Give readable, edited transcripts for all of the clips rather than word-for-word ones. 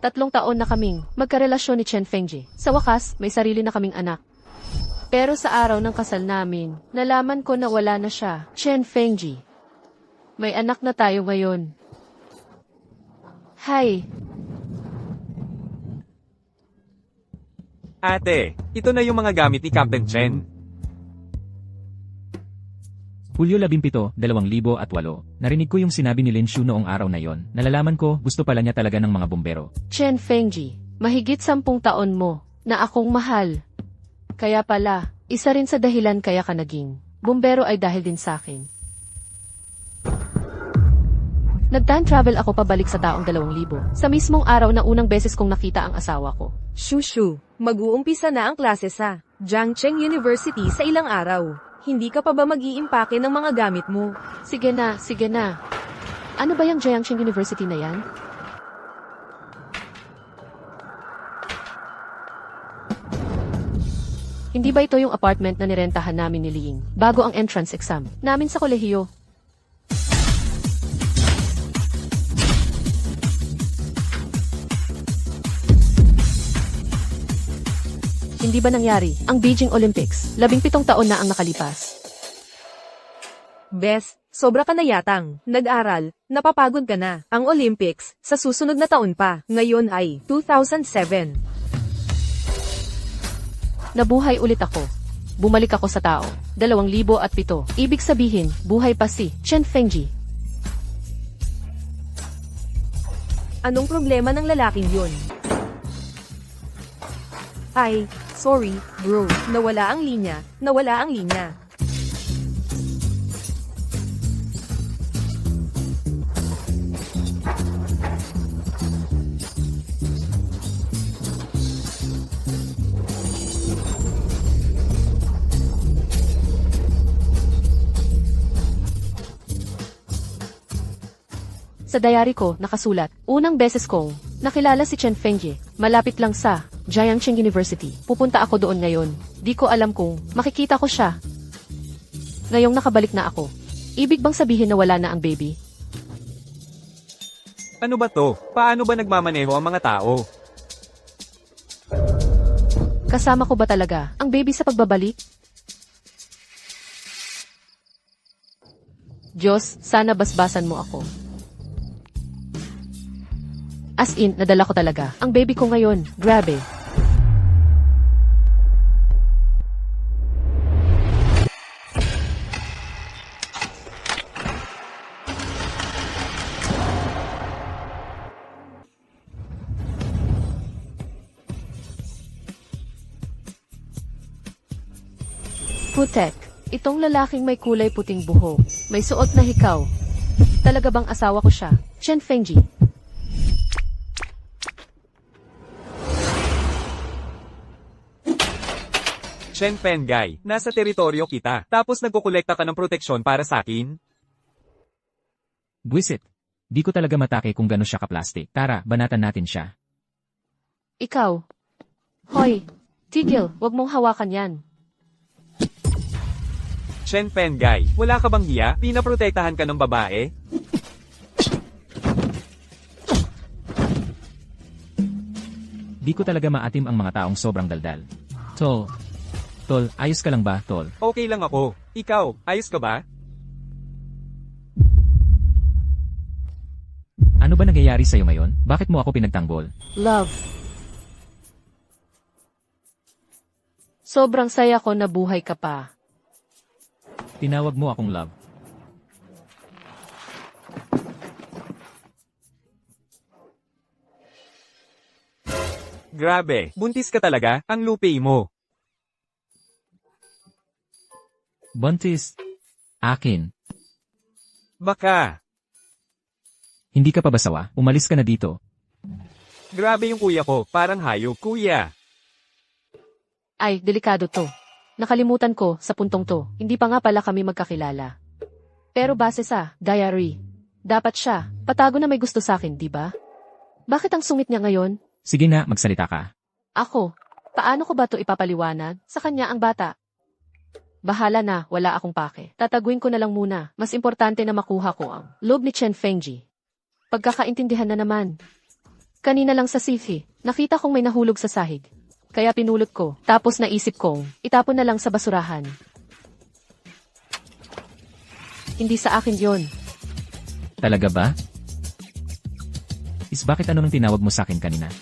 3 taon na kaming magkarelasyon ni Chen Fengji. Sa wakas, may sarili na kaming anak. Pero sa araw ng kasal namin, nalaman ko na wala na siya, Chen Fengji. May anak na tayo ngayon. Hi. Ate, ito na yung mga gamit ni Captain Chen. Hulyo 17, 2008, narinig ko yung sinabi ni Lin Shu noong araw na yon. Nalalaman ko, gusto pala niya talaga ng mga bumbero. Chen Fengji, mahigit 10 taon mo na akong mahal. Kaya pala, isa rin sa dahilan kaya ka naging bumbero ay dahil din sa akin. Nag-time travel ako pabalik sa taong 2000, sa mismong araw na unang beses kong nakita ang asawa ko. Shushu, mag-uumpisa na ang klase sa Jiangcheng University sa ilang araw. Hindi ka pa ba mag-iimpake ng mga gamit mo? Sige na, sige na. Ano ba yung Jiangcheng University na yan? Hindi ba ito yung apartment na nirentahan namin ni Ling bago ang entrance exam namin sa kolehiyo? Hindi ba nangyari ang Beijing Olympics? 17 taon na ang nakalipas. Bes, sobra ka na yatang. Nag-aral, napapagod ka na. Ang Olympics, sa susunod na taon pa. Ngayon ay 2007. Nabuhay ulit ako. Bumalik ako sa tao. 2007. Ibig sabihin, buhay pa si Chen Fengji. Anong problema ng lalaking yun? Ay, sorry, bro. Nawala ang linya. Nawala ang linya. Sa diary ko, nakasulat, unang beses kong nakilala si Chen Fengji, malapit lang sa Jiangcheng University. Pupunta ako doon ngayon. Di ko alam kung makikita ko siya. Ngayong nakabalik na ako. Ibig bang sabihin na wala na ang baby? Ano ba to? Paano ba nagmamaneho ang mga tao? Kasama ko ba talaga ang baby sa pagbabalik? Diyos, sana basbasan mo ako. As in, nadala ko talaga ang baby ko ngayon. Grabe. Putek, itong lalaking may kulay puting buhok, may suot na hikaw. Talaga bang asawa ko siya? Chen Fengji. Chen Fenggai, nasa teritoryo kita, tapos nagkukolekta ka ng proteksyon para sa akin? Buisit. Di ko talaga matake kung gano'n siya kaplastik. Tara, banatan natin siya. Ikaw. Hoy, tigil, wag mong hawakan yan. Chen Fenggai, wala ka bang hiya? Pinaprotektahan ka ng babae? Di ko talaga maatim ang mga taong sobrang daldal. Tol, ayos ka lang ba, Tol? Okay lang ako. Ikaw, ayos ka ba? Ano ba nangyayari sa'yo ngayon? Bakit mo ako pinagtanggol? Love. Sobrang saya ko na buhay ka pa. Tinawag mo akong love. Grabe, buntis ka talaga, ang lupi mo. Buntis. Akin. Baka. Hindi ka pa basawa? Umalis ka na dito. Grabe yung kuya ko, parang hayop, kuya. Ay, delikado to. Nakalimutan ko sa puntong to. Hindi pa nga pala kami magkakilala. Pero base sa diary, dapat siya patago na may gusto sa akin, di ba? Bakit ang sungit niya ngayon? Sige na, magsalita ka. Ako, paano ko ba to ipapaliwanag sa kanya ang bata? Bahala na, wala akong pake. Tataguin ko na lang muna. Mas importante na makuha ko ang loob ni Chen Fengji. Pagkakaintindihan na naman. Kanina lang sa sisi, nakita kong may nahulog sa sahig. Kaya pinulot ko, tapos naisip kong, itapon na lang sa basurahan. Hindi sa akin yon. Talaga ba? Bakit ano nang tinawag mo sa akin kanina?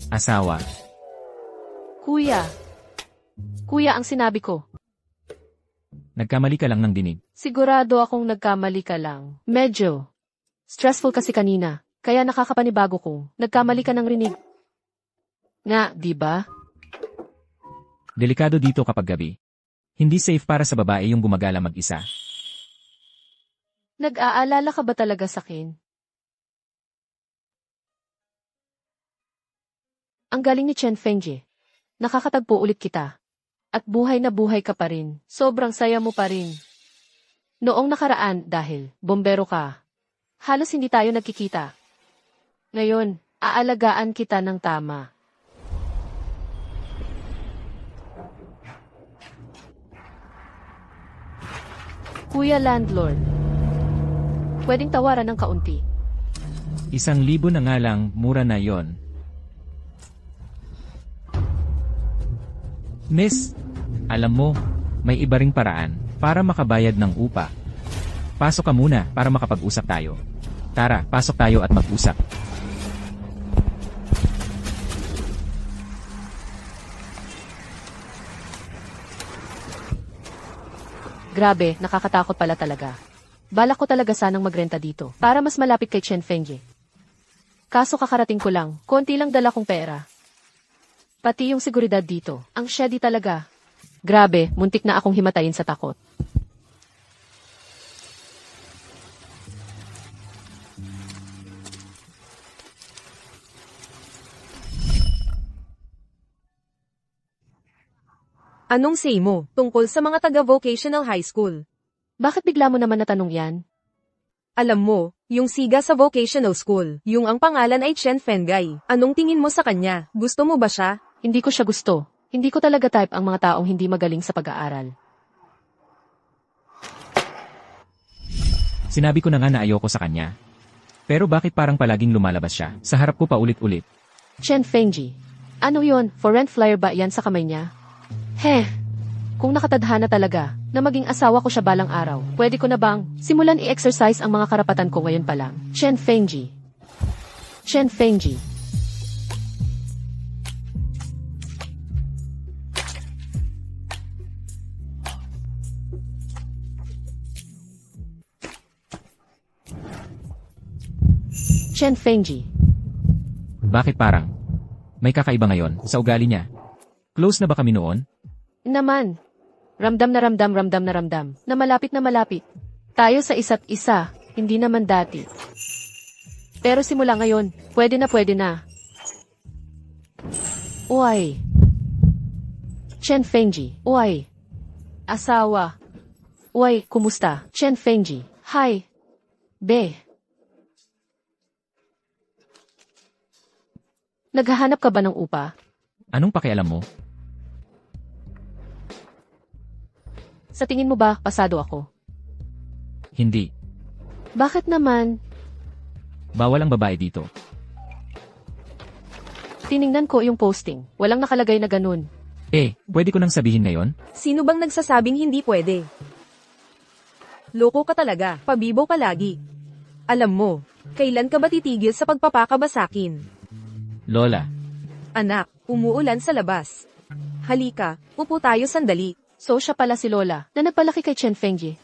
Asawa. Kuya. Kuya ang sinabi ko. Nagkamali ka lang ng dinig. Sigurado akong nagkamali ka lang. Medyo. Stressful kasi kanina, kaya nakakapanibago kong nagkamali ka ng rinig. Nga, di ba? Delikado dito kapag gabi. Hindi safe para sa babae yung gumagala mag-isa. Nag-aalala ka ba talaga sa akin? Ang galing ni Chen Fengji. Nakakatagpo ulit kita. At buhay na buhay ka pa rin. Sobrang saya mo pa rin. Noong nakaraan, dahil bombero ka, halos hindi tayo nagkikita. Ngayon, aalagaan kita ng tama. Kuya Landlord, pwedeng tawaran ng kaunti. 1,000 na nga lang, mura na yon. Miss, alam mo, may iba ring paraan para makabayad ng upa. Pasok ka muna para makapag-usap tayo. Tara, pasok tayo at mag-usap. Grabe, nakakatakot pala talaga. Balak ko talaga sanang magrenta dito para mas malapit kay Chen Fengji. Kaso kakarating ko lang, konti lang dala kong pera. Pati yung seguridad dito, ang shady talaga. Grabe, muntik na akong himatayin sa takot. Anong say mo tungkol sa mga taga-vocational high school? Bakit bigla mo naman natanong yan? Alam mo, yung siga sa vocational school, yung ang pangalan ay Chen Fenggai. Anong tingin mo sa kanya? Gusto mo ba siya? Hindi ko siya gusto. Hindi ko talaga type ang mga taong hindi magaling sa pag-aaral. Sinabi ko na nga na ayoko sa kanya. Pero bakit parang palaging lumalabas siya? Sa harap ko pa ulit-ulit. Chen Fengji. Ano yon? For rent flyer ba yan sa kamay niya? Heh. Kung nakatadhana talaga na maging asawa ko siya balang araw, pwede ko na bang simulan i-exercise ang mga karapatan ko ngayon pa lang? Chen Fengji. Chen Fengji. Chen Fengji. Bakit parang? May kakaiba ngayon sa ugali niya. Close na ba kami noon? Naman. Ramdam na malapit na malapit. Tayo sa isa't isa, hindi naman dati. Pero simula ngayon, pwede na. Uy. Chen Fengji, uy. Asawa. Uy, kumusta? Chen Fengji, hi. Be. Naghahanap ka ba ng upa? Anong pakialam mo? Sa tingin mo ba, pasado ako? Hindi. Bakit naman? Bawal ang babae dito. Tiningnan ko yung posting. Walang nakalagay na ganun. Pwede ko nang sabihin ngayon? Sino bang nagsasabing hindi pwede? Loko ka talaga, pabibo ka lagi. Alam mo, kailan ka ba titigil sa pagpapakaba sakin? Lola, Anak, umuulan sa labas. Halika, upo tayo sandali. So siya pala si Lola, na nagpalaki kay Chen Fengji.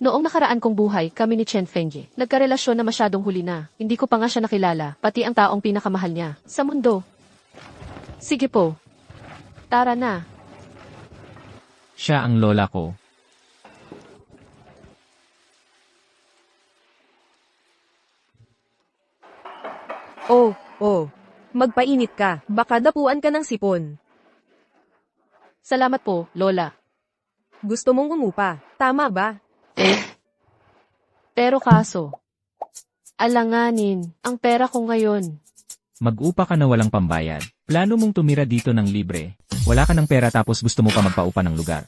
Noong nakaraan kong buhay, kami ni Chen Fengji, nagkarelasyon na masyadong huli na. Hindi ko pa nga siya nakilala, pati ang taong pinakamahal niya, sa mundo. Sige po. Tara na. siya ang lola ko. Oh. Magpainit ka, baka dapuan ka ng sipon. Salamat po, Lola. Gusto mong umupa, tama ba? Pero kaso, alanganin, ang pera ko ngayon. Mag-upa ka na walang pambayad. Plano mong tumira dito ng libre. Wala ka ng pera tapos gusto mo pa magpaupa ng lugar.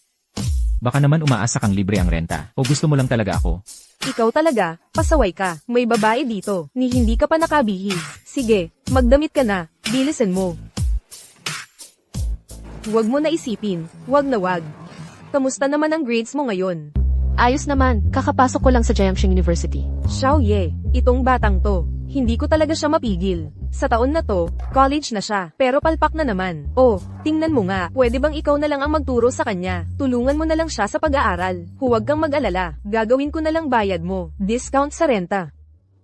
Baka naman umaasa kang libre ang renta, o gusto mo lang talaga ako? Ikaw talaga, pasaway ka. May babae dito, ni hindi ka pa nakabihis. Sige, magdamit ka na, bilisan mo. Huwag mo na isipin, wag na wag. Kamusta naman ang grades mo ngayon? Ayos naman, kakapasok ko lang sa Jiangxing University. Xiaoye, itong batang to, hindi ko talaga siya mapigil. Sa taon na to, college na siya, pero palpak na naman. Oh, tingnan mo nga, pwede bang ikaw na lang ang magturo sa kanya? Tulungan mo na lang siya sa pag-aaral. Huwag kang mag-alala, gagawin ko na lang bayad mo. Discount sa renta.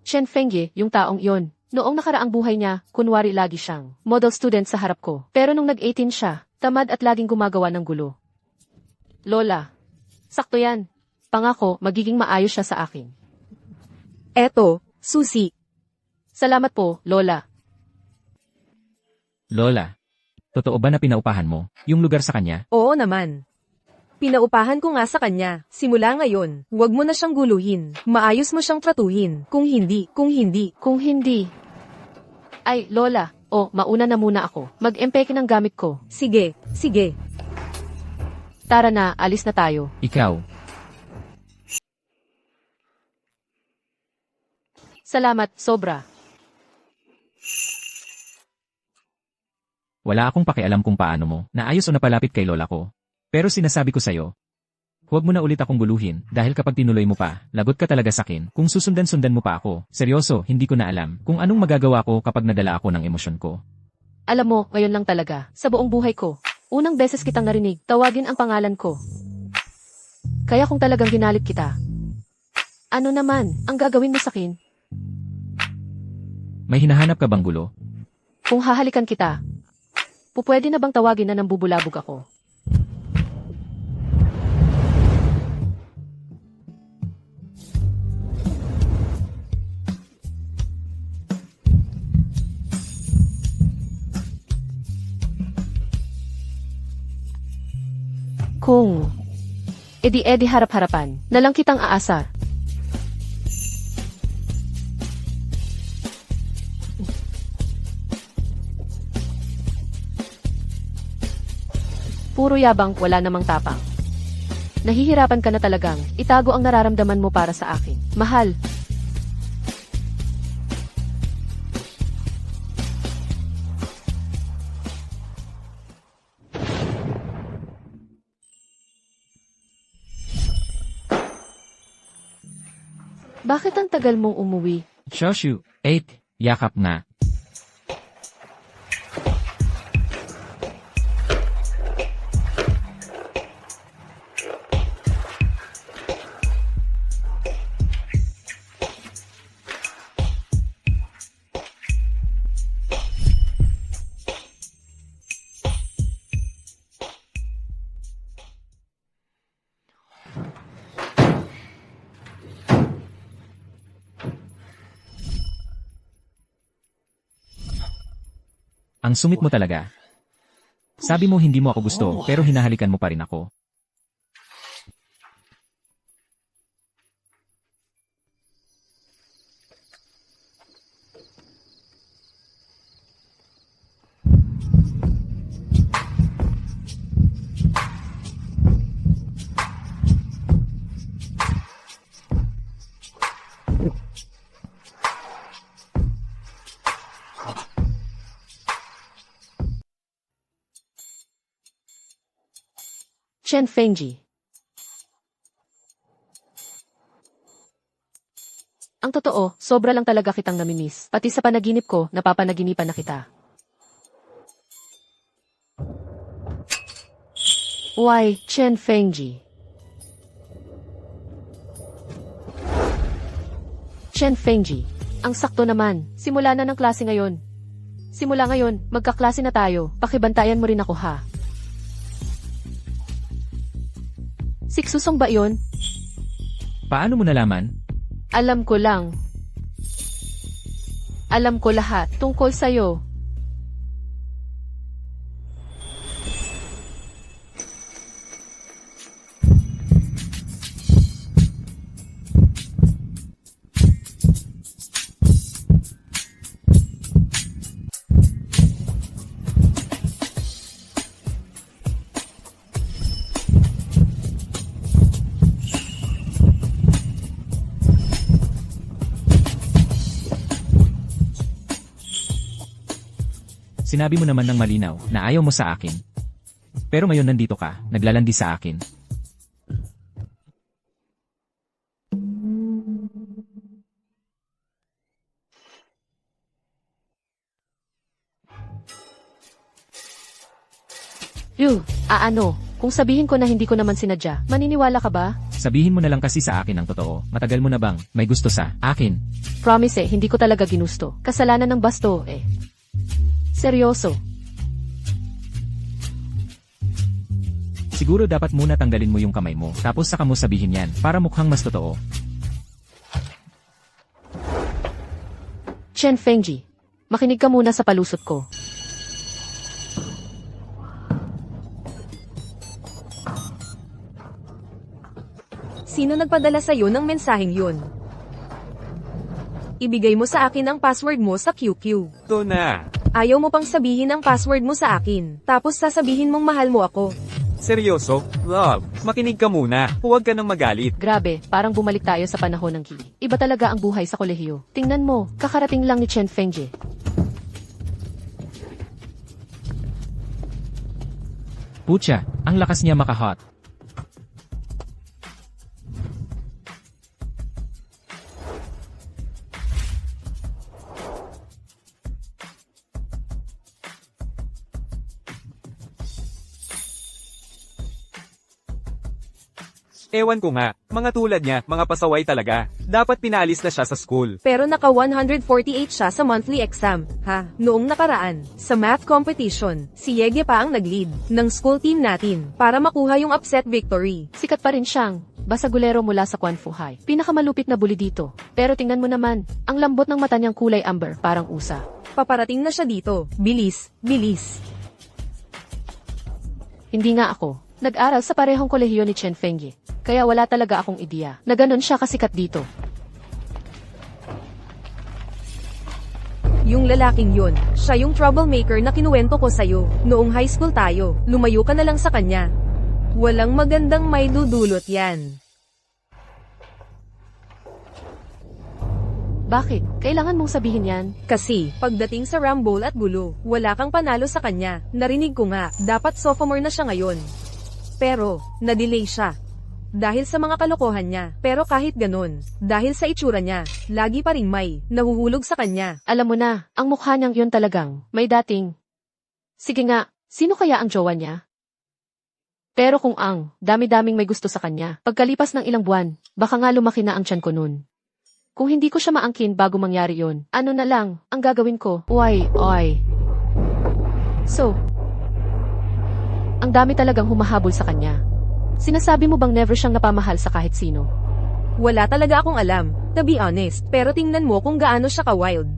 Chen Fengye, yung taong iyon. Noong nakaraang buhay niya, kunwari lagi siyang model student sa harap ko. Pero nung nag-18 siya, tamad at laging gumagawa ng gulo. Lola, sakto yan. Pangako, magiging maayos siya sa akin. Eto, susi. Salamat po, Lola. Lola, totoo ba na pinaupahan mo yung lugar sa kanya? Oo naman. Pinaupahan ko nga sa kanya. Simula ngayon, huwag mo na siyang guluhin. Maayos mo siyang tratuhin. Kung hindi. Kung hindi. Ay, Lola, mauna na muna ako. Mag-empeke ng gamit ko. Sige. Tara na, alis na tayo. Ikaw, Salamat, sobra. wala akong pakialam kung paano mo, naayos o napalapit kay lola ko. Pero sinasabi ko sa'yo, huwag mo na ulit akong guluhin, dahil kapag tinuloy mo pa, lagot ka talaga sakin. Kung susundan-sundan mo pa ako, seryoso, hindi ko na alam kung anong magagawa ko kapag nadala ako ng emosyon ko. Alam mo, ngayon lang talaga, sa buong buhay ko. Unang beses kitang narinig, tawagin ang pangalan ko. Kaya kung talagang ginalit kita, ano naman, ang gagawin mo sakin? May hinahanap ka bang gulo? Kung hahalikan kita, pupwede na bang tawagin na nang bubulabog ako? Kung edi harap-harapan, na lang kitang aasar. Puro yabang, wala namang tapang. Nahihirapan ka na talagang itago ang nararamdaman mo para sa akin. Mahal. Bakit ang tagal mong umuwi? Shoshu, 8, yakap nga. Ang sungit mo talaga. Sabi mo hindi mo ako gusto, pero hinahalikan mo pa rin ako. Chen Fengji. Ang totoo, sobra lang talaga kitang namimiss. Pati sa panaginip ko, napapanaginipan na kita. Why, Chen Fengji? Chen Fengji. Ang sakto naman. Simula na ng klase ngayon. Simula ngayon, magkaklase na tayo. Pakibantayan mo rin ako ha. Siksusong ba yun? Paano mo nalaman? Alam ko lang. Alam ko lahat tungkol sa'yo. Sinabi mo naman ng malinaw na ayaw mo sa akin. Pero ngayon nandito ka, naglalandi sa akin. Ano? Kung sabihin ko na hindi ko naman sinadya, maniniwala ka ba? Sabihin mo na lang kasi sa akin ang totoo. Matagal mo na bang may gusto sa akin? Promise hindi ko talaga ginusto. Kasalanan ng basto Seryoso. Siguro dapat muna tanggalin mo yung kamay mo, tapos saka mo sabihin yan, para mukhang mas totoo. Chen Fengji, makinig ka muna sa palusot ko. Sino nagpadala sa'yo ng mensaheng yun? Ibigay mo sa akin ang password mo sa QQ. Ito na. Ayaw mo pang sabihin ang password mo sa akin. Tapos sasabihin mong mahal mo ako. Seryoso? Love, makinig ka muna. Huwag ka nang magalit. Grabe, parang bumalik tayo sa panahon ng Ki. Iba talaga ang buhay sa kolehiyo. Tingnan mo, kakarating lang ni Chen Fengji. Pucha, ang lakas niya makahot. Ewan ko nga, mga tulad niya, mga pasaway talaga. Dapat pinaalis na siya sa school. Pero naka 148 siya sa monthly exam, ha? Noong nakaraan, sa math competition, si Yege pa ang nag-lead ng school team natin para makuha yung upset victory. Sikat pa rin siyang basagulero mula sa Quanfu High. Pinakamalupit na bully dito. Pero tingnan mo naman, ang lambot ng mata niyang kulay amber, parang usa. Paparating na siya dito. Bilis, bilis. Hindi nga ako. Nag-aral sa parehong kolehiyo ni Chen Fengji. Kaya wala talaga akong ideya na ganun siya kasikat dito. Yung lalaking yun, siya yung troublemaker na kinuwento ko sa'yo. Noong high school tayo, lumayo ka na lang sa kanya. Walang magandang may dudulot yan. Bakit? Kailangan mong sabihin yan? Kasi, pagdating sa Rumble at Gulo, wala kang panalo sa kanya. Narinig ko nga, dapat sophomore na siya ngayon. Pero, na-delay siya. Dahil sa mga kalokohan niya. Pero kahit ganun, dahil sa itsura niya, lagi pa ring may nahuhulog sa kanya. Alam mo na, ang mukha niyang yun talagang may dating. Sige nga, sino kaya ang jowa niya? Pero kung ang dami-daming may gusto sa kanya, pagkalipas ng ilang buwan, baka nga lumaki na ang tiyan ko nun. Kung hindi ko siya maangkin bago mangyari yon, ano na lang ang gagawin ko? Oy. So, ang dami talagang humahabol sa kanya. Sinasabi mo bang never siyang napamahal sa kahit sino? Wala talaga akong alam, to be honest, pero tingnan mo kung gaano siya ka-wild.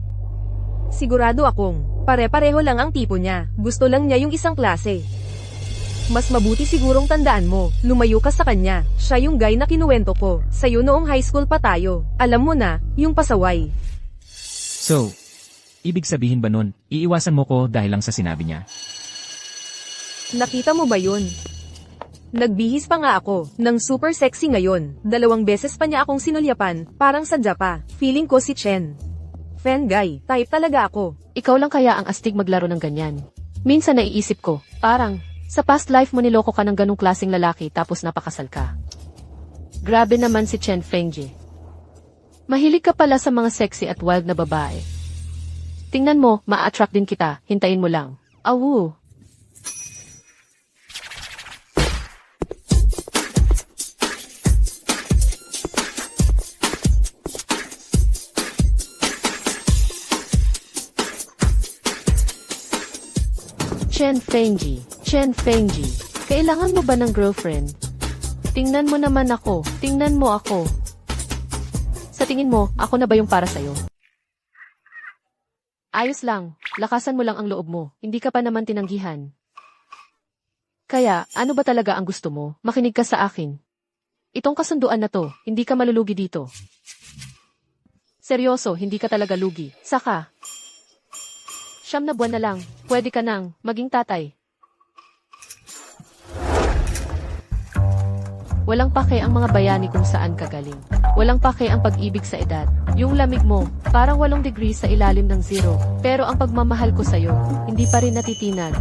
Sigurado akong, pare-pareho lang ang tipo niya, gusto lang niya yung isang klase. Mas mabuti sigurong tandaan mo, lumayo ka sa kanya, siya yung guy na kinuwento ko, sa'yo noong high school pa tayo, alam mo na, yung pasaway. So, ibig sabihin ba nun, iiwasan mo ko dahil lang sa sinabi niya? Nakita mo ba yun? Nagbihis pa nga ako, ng super sexy ngayon, 2 beses pa niya akong sinulyapan, parang sadya pa, feeling ko si Chen. Fan guy, type talaga ako. Ikaw lang kaya ang astig maglaro ng ganyan. Minsan naiisip ko, parang, sa past life mo niloko ka ng ganong klaseng lalaki tapos napakasal ka. Grabe naman si Chen Fengji. Mahilig ka pala sa mga sexy at wild na babae. Tingnan mo, ma-attract din kita, hintayin mo lang. Awu. Chen Fengji, kailangan mo ba ng girlfriend? Tingnan mo naman ako, tingnan mo ako. Sa tingin mo, ako na ba yung para sa'yo? Ayos lang, lakasan mo lang ang loob mo, hindi ka pa naman tinanggihan. Kaya, ano ba talaga ang gusto mo? Makinig ka sa akin. Itong kasunduan na to, hindi ka malulugi dito. Seryoso, hindi ka talaga lugi. Saka, 9 na buwan na lang, pwede ka nang maging tatay. Walang pake ang mga bayani kung saan ka galing. Walang pake ang pag-ibig sa edad. Yung lamig mo, parang 8 degrees sa ilalim ng zero. Pero ang pagmamahal ko sa'yo, hindi pa rin natitinag.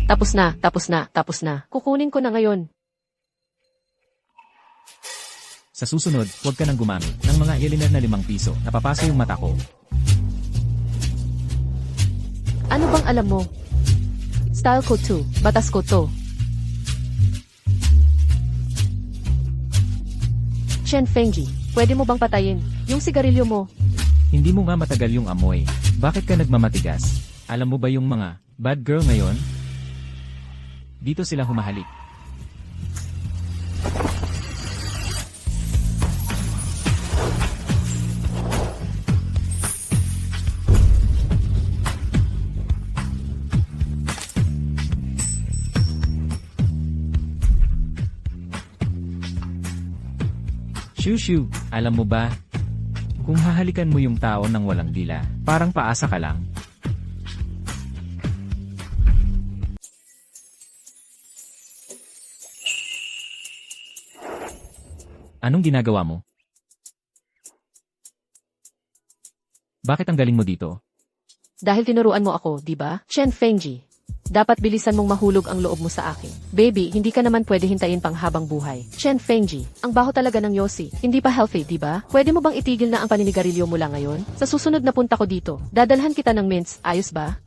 Tapos na. Kukunin ko na ngayon. Sa susunod, huwag ka nang gumamit ng mga eliner na 5 piso. Napapaso yung mata ko. Ano bang alam mo? Style ko to, batas ko to. Chen Fengji, pwede mo bang patayin yung sigarilyo mo? Hindi mo nga matagal yung amoy. Bakit ka nagmamatigas? Alam mo ba yung mga bad girl ngayon? Dito sila humahalik. Shoo, alam mo ba? Kung hahalikan mo yung tao ng walang dila, parang paasa ka lang. Anong ginagawa mo? Bakit ang galing mo dito? Dahil tinuruan mo ako, di ba? Chen Fengji. Dapat bilisan mong mahulog ang loob mo sa akin. Baby, hindi ka naman pwede hintayin pang habang buhay. Chen Fengji, ang baho talaga ng yosi. Hindi pa healthy, di ba? Pwede mo bang itigil na ang paninigarilyo mula ngayon? Sa susunod na punta ko dito, dadalhan kita ng mints, ayos ba?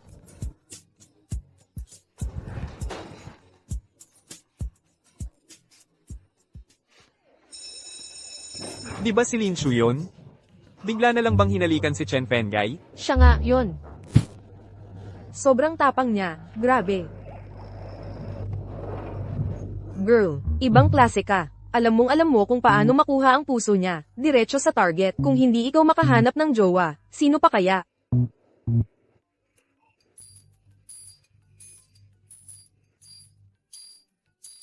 Di ba si Lin Shu yun? Bigla na lang bang hinalikan si Chen Fenggai? Siya nga, yun. Sobrang tapang niya, grabe. Girl, ibang klase ka. Alam mo kung paano makuha ang puso niya. Diretso sa target. Kung hindi ikaw makahanap ng jowa, sino pa kaya?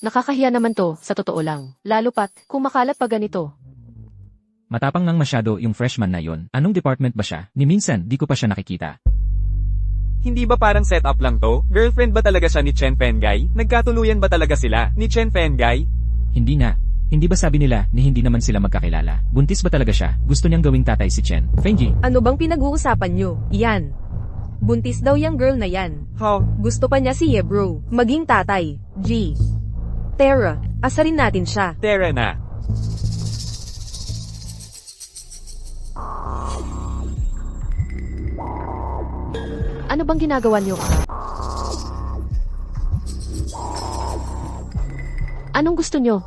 Nakakahiya naman to, sa totoo lang. Lalo pat, kung makalat pa ganito. Matapang nang masyado yung freshman na yon. Anong department ba siya? Ni minsan, di ko pa siya nakikita. Hindi ba parang setup lang to? Girlfriend ba talaga siya ni Chen Fenggai? Nagkatuluyan ba talaga sila ni Chen Fenggai? Hindi nga. Hindi ba sabi nila ni hindi naman sila magkakilala? Buntis ba talaga siya? Gusto niyang gawing tatay si Chen. Fengji, Ano bang pinag-uusapan nyo? Yan. Buntis daw yung girl na yan. How? Gusto pa niya si Yebro. Maging tatay. G. Tara, asarin natin siya. Tara na. Ano bang ginagawa niyo? Anong gusto niyo?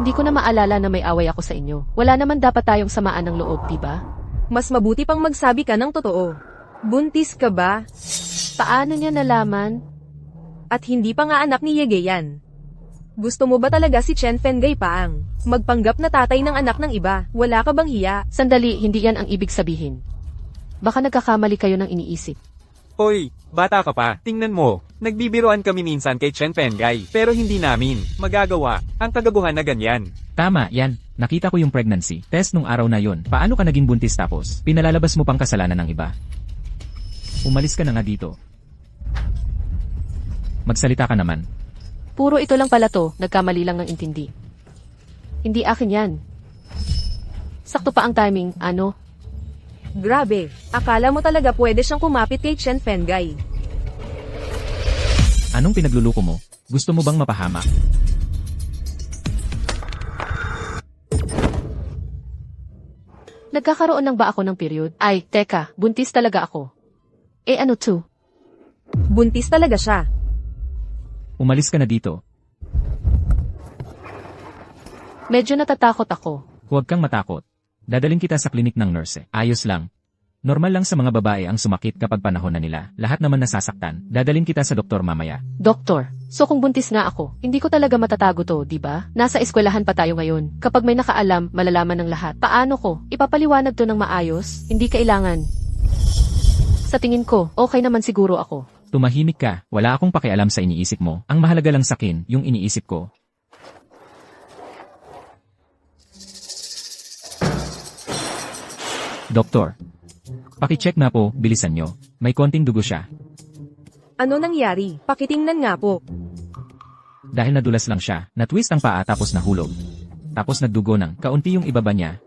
Hindi ko na maalala na may away ako sa inyo. Wala naman dapat tayong samaan ng loob, diba? Mas mabuti pang magsabi ka ng totoo. Buntis ka ba? Paano niya nalaman? At hindi pa nga anak ni Yege yan. Gusto mo ba talaga si Chen Fenggai Paang? Magpanggap na tatay ng anak ng iba. Wala ka bang hiya? Sandali, hindi yan ang ibig sabihin. Baka nagkakamali kayo ng iniisip. Hoy, bata ka pa. Tingnan mo. Nagbibiroan kami minsan kay Chen Fenggai. Pero hindi namin magagawa ang kagaguhan na ganyan. tama, yan. Nakita ko yung pregnancy test nung araw na yon. Paano ka naging buntis tapos pinalalabas mo pang kasalanan ng iba? Umalis ka na nga dito. Magsalita ka naman. Puro ito lang pala to, nagkamali lang ng intindi. Hindi akin yan. Sakto pa ang timing, ano? Grabe, akala mo talaga pwede siyang kumapit kay Chen Fenggai. Anong pinagluluko mo? Gusto mo bang mapahamak? Nagkakaroon lang ba ako ng period? Ay, teka, buntis talaga ako. Eh ano to? Buntis talaga siya. Umalis ka na dito. Medyo natatakot ako. Huwag kang matakot. Dadaling kita sa klinik ng nurse. Ayos lang. Normal lang sa mga babae ang sumakit kapag panahon na nila. Lahat naman nasasaktan. Dadaling kita sa doktor mamaya. Doktor, so kung buntis nga ako, hindi ko talaga matatago to, di ba? Nasa eskwelahan pa tayo ngayon. Kapag may nakaalam, malalaman ng lahat. Paano ko? Ipapaliwanag to ng maayos? Hindi kailangan. Sa tingin ko, okay naman siguro ako. Tumahimik ka. Wala akong pakialam sa iniisip mo. Ang mahalaga lang sakin, yung iniisip ko. Doktor. Pakicheck na po, bilisan nyo. May konting dugo siya. Ano nangyari? Pakitingnan nga po. Dahil nadulas lang siya, na-twist ang paa tapos nahulog. Tapos nagdugo ng kaunti yung ibaba niya.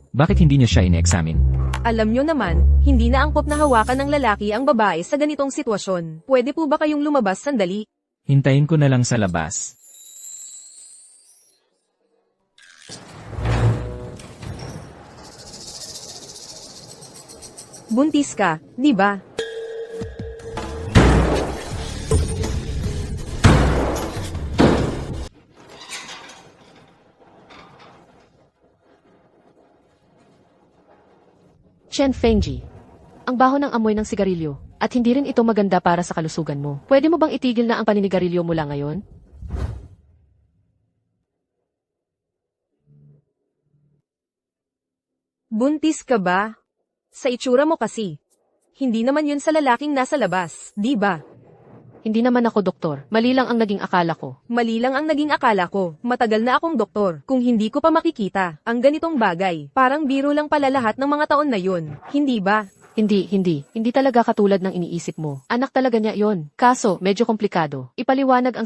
Bakit hindi niya siya ine-examine? Alam nyo naman, hindi na angkop na hawakan ng lalaki ang babae sa ganitong sitwasyon. Pwede po ba kayong lumabas sandali? Hintayin ko na lang sa labas. Buntis ka, di ba? Chen Fengji. Ang baho ng amoy ng sigarilyo, at hindi rin ito maganda para sa kalusugan mo. Pwede mo bang itigil na ang paninigarilyo mula ngayon? Buntis ka ba? Sa itsura mo kasi. Hindi naman yun sa lalaking nasa labas, di ba? Hindi naman ako doktor. Mali lang ang naging akala ko. Mali lang ang naging akala ko. Matagal na akong doktor. Kung hindi ko pa makikita ang ganitong bagay, parang biro lang pala lahat ng mga taon na yun. Hindi ba? Hindi. Hindi talaga katulad ng iniisip mo. Anak talaga niya yon. Kaso, medyo komplikado. Ipaliwanag ang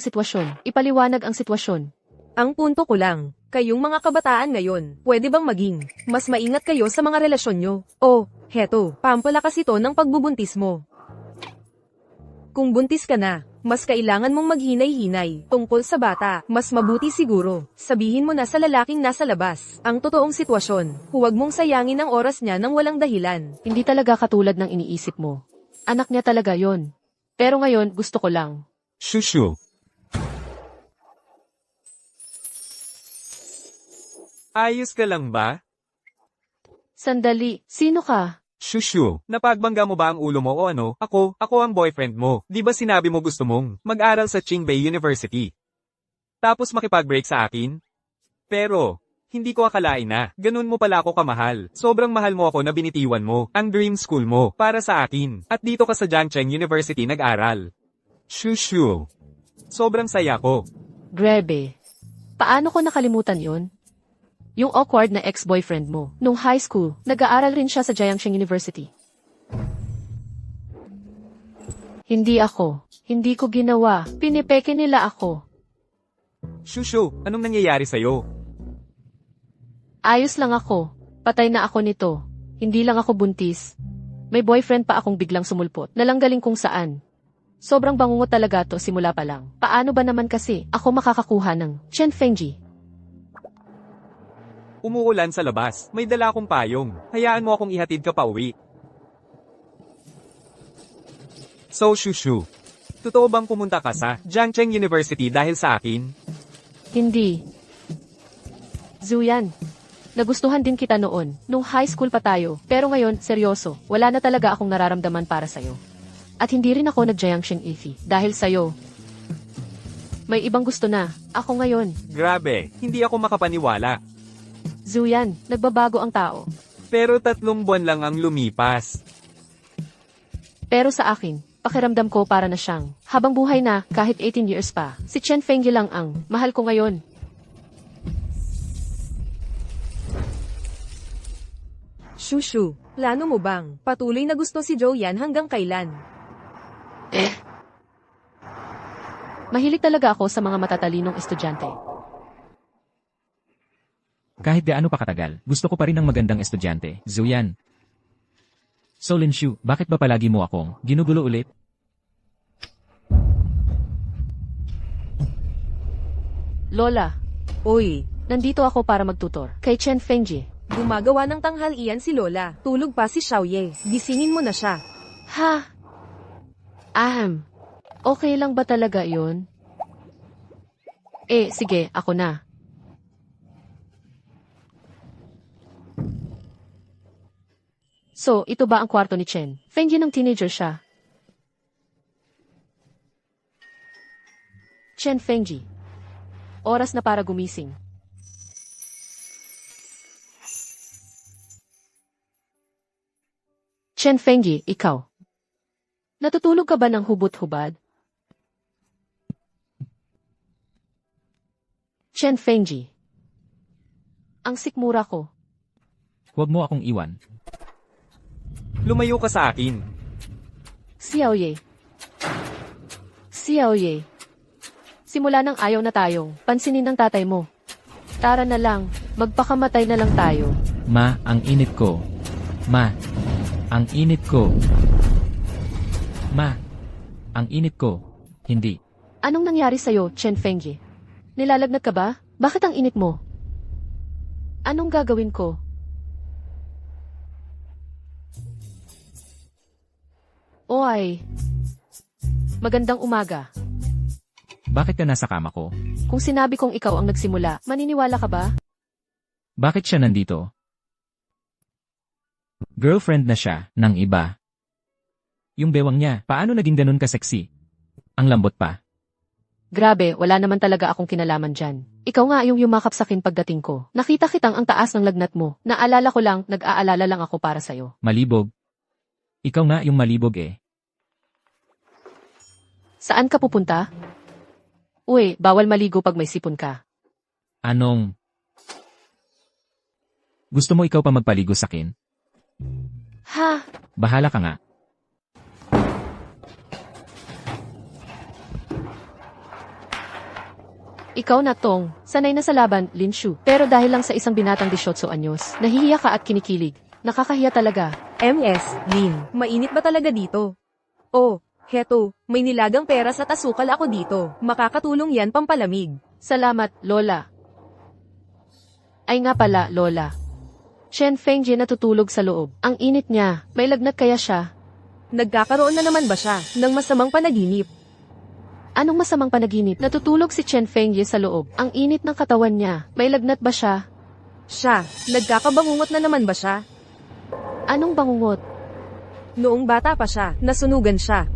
sitwasyon. Ang punto ko lang, kayong mga kabataan ngayon, pwede bang maging mas maingat kayo sa mga relasyon nyo? Oh, heto, pampalakas ito ng pagbubuntis mo. Kung buntis ka na, mas kailangan mong maghinay-hinay tungkol sa bata. Mas mabuti siguro, sabihin mo na sa lalaking nasa labas ang totoong sitwasyon. Huwag mong sayangin ang oras niya nang walang dahilan. Hindi talaga katulad ng iniisip mo. Anak niya talaga yon. Pero ngayon, gusto ko lang. Shushu. Ayos ka lang ba? Sandali, sino ka? Shushu, napagbangga mo ba ang ulo mo o ano? Ako ang boyfriend mo. Di ba sinabi mo gusto mong mag-aral sa Qingbei University? Tapos makipag-break sa akin? Pero, hindi ko akalain na, ganun mo pala ako kamahal. Sobrang mahal mo ako na binitiwan mo, ang dream school mo, para sa akin. At dito ka sa Jiangcheng University nag-aral. Shushu. Sobrang saya ko. Grebe. Paano ko nakalimutan yon? Yung awkward na ex-boyfriend mo. Nung high school, nag-aaral rin siya sa Jiangcheng University. Hindi ako. Hindi ko ginawa. Pinipeke nila ako. Shushu, anong nangyayari sa'yo? Ayos lang ako. Patay na ako nito. Hindi lang ako buntis. May boyfriend pa akong biglang sumulpot. Nalanggaling kung saan. Sobrang bangungot talaga to simula pa lang. Paano ba naman kasi ako makakakuha ng Chen Fengji? Umuulan sa labas. May dala akong payong. Hayaan mo akong ihatid ka pa uwi. So, Shushu, totoo bang pumunta ka sa Jiangcheng University dahil sa akin? Hindi. Zuyan. Nagustuhan din kita noon, nung high school pa tayo. Pero ngayon, seryoso, wala na talaga akong nararamdaman para sa'yo. At hindi rin ako nag-Jiangcheng Ifi dahil sa'yo. May ibang gusto na. Ako ngayon. Grabe, hindi ako makapaniwala. Zuyan, nagbabago ang tao. Pero 3 buwan lang ang lumipas. Pero sa akin, pakiramdam ko para na siyang, habang buhay na, kahit 18 years pa, si Chen Fengyi lang ang mahal ko ngayon. Shushu, plano mo bang patuloy na gusto si Joyan hanggang kailan? Mahilig talaga ako sa mga matatalinong estudyante. Kahit gaano pa katagal, gusto ko pa rin ng magandang estudyante, Zuyan. So Linshu, bakit ba palagi mo akong ginugulo ulit? Lola, Uy, nandito ako para magtutor kay Chen Fengji. gumagawa ng tanghalian si Lola. Tulog pa si Xiaoye. Gisingin mo na siya. Ha? Okay lang ba talaga yon? Sige, ako na. So, ito ba ang kwarto ni Chen? Fengji ng teenager siya. Chen Fengji. Oras na para gumising. Chen Fengji, ikaw. Natutulog ka ba ng hubot-hubad? Chen Fengji. Ang sikmura ko. Huwag mo akong iwan. Lumayo ka sa akin. Xiaoye. Xiaoye. Simula nang ayaw na tayong pansinin ng tatay mo. Tara na lang, magpakamatay na lang tayo. Ma, ang init ko. Ma, ang init ko. Ma, ang init ko. Hindi. Anong nangyari sa'yo, Chen Fengyi? Nilalagnat ka ba? Bakit ang init mo? Anong gagawin ko? Oy. Magandang umaga. Bakit ka nasa kama ko? Kung sinabi kong ikaw ang nagsimula, maniniwala ka ba? Bakit siya nandito? Girlfriend na siya ng iba. Yung bewang niya, paano naging ganun ka-sexy? Ang lambot pa. Grabe, wala naman talaga akong kinalaman dyan. Ikaw nga yung yumakap sa akin pagdating ko. Nakita kitang ang taas ng lagnat mo. Naalala ko lang, nag-aalala lang ako para sa'yo. Malibog. Ikaw nga yung malibog eh. Saan ka pupunta? Uy, bawal maligo pag may sipon ka. Anong? Gusto mo ikaw pa magpaligo sa akin? Ha? Bahala ka nga. Ikaw na tong, sanay na sa laban, Linshu. Pero dahil lang sa isang binatang 18 anyos, nahihiya ka at kinikilig. Nakakahiya talaga. MS, Lin, mainit ba talaga dito? Oh, heto, may nilagang peras at asukal ako dito. Makakatulong yan pampalamig. Salamat, Lola. Ay nga pala, Lola. Chen Fengji natutulog sa loob. Ang init niya, may lagnat kaya siya. Nagkakaroon na naman ba siya ng masamang panaginip? Anong masamang panaginip? Natutulog si Chen Fengyi sa loob. Ang init ng katawan niya. May lagnat ba siya? Siya, nagkakabangungot na naman ba siya? Anong bangungot? Noong bata pa siya, nasunugan siya.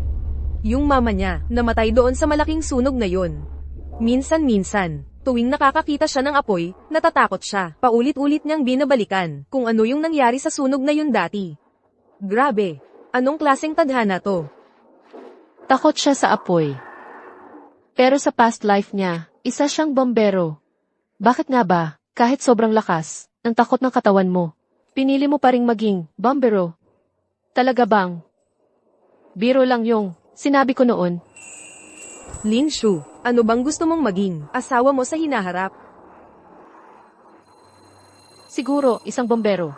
Yung mama niya, namatay doon sa malaking sunog na yon. Minsan-minsan, tuwing nakakakita siya ng apoy, natatakot siya. Paulit-ulit niyang binabalikan kung ano yung nangyari sa sunog na yun dati. Grabe, anong klaseng tadhana to? Takot siya sa apoy. Pero sa past life niya, isa siyang bombero. Bakit nga ba, kahit sobrang lakas, ng takot ng katawan mo, pinili mo pa ring maging bombero? Talaga bang? Biro lang yung sinabi ko noon. Lin Shu, ano bang gusto mong maging asawa mo sa hinaharap? Siguro, isang bombero.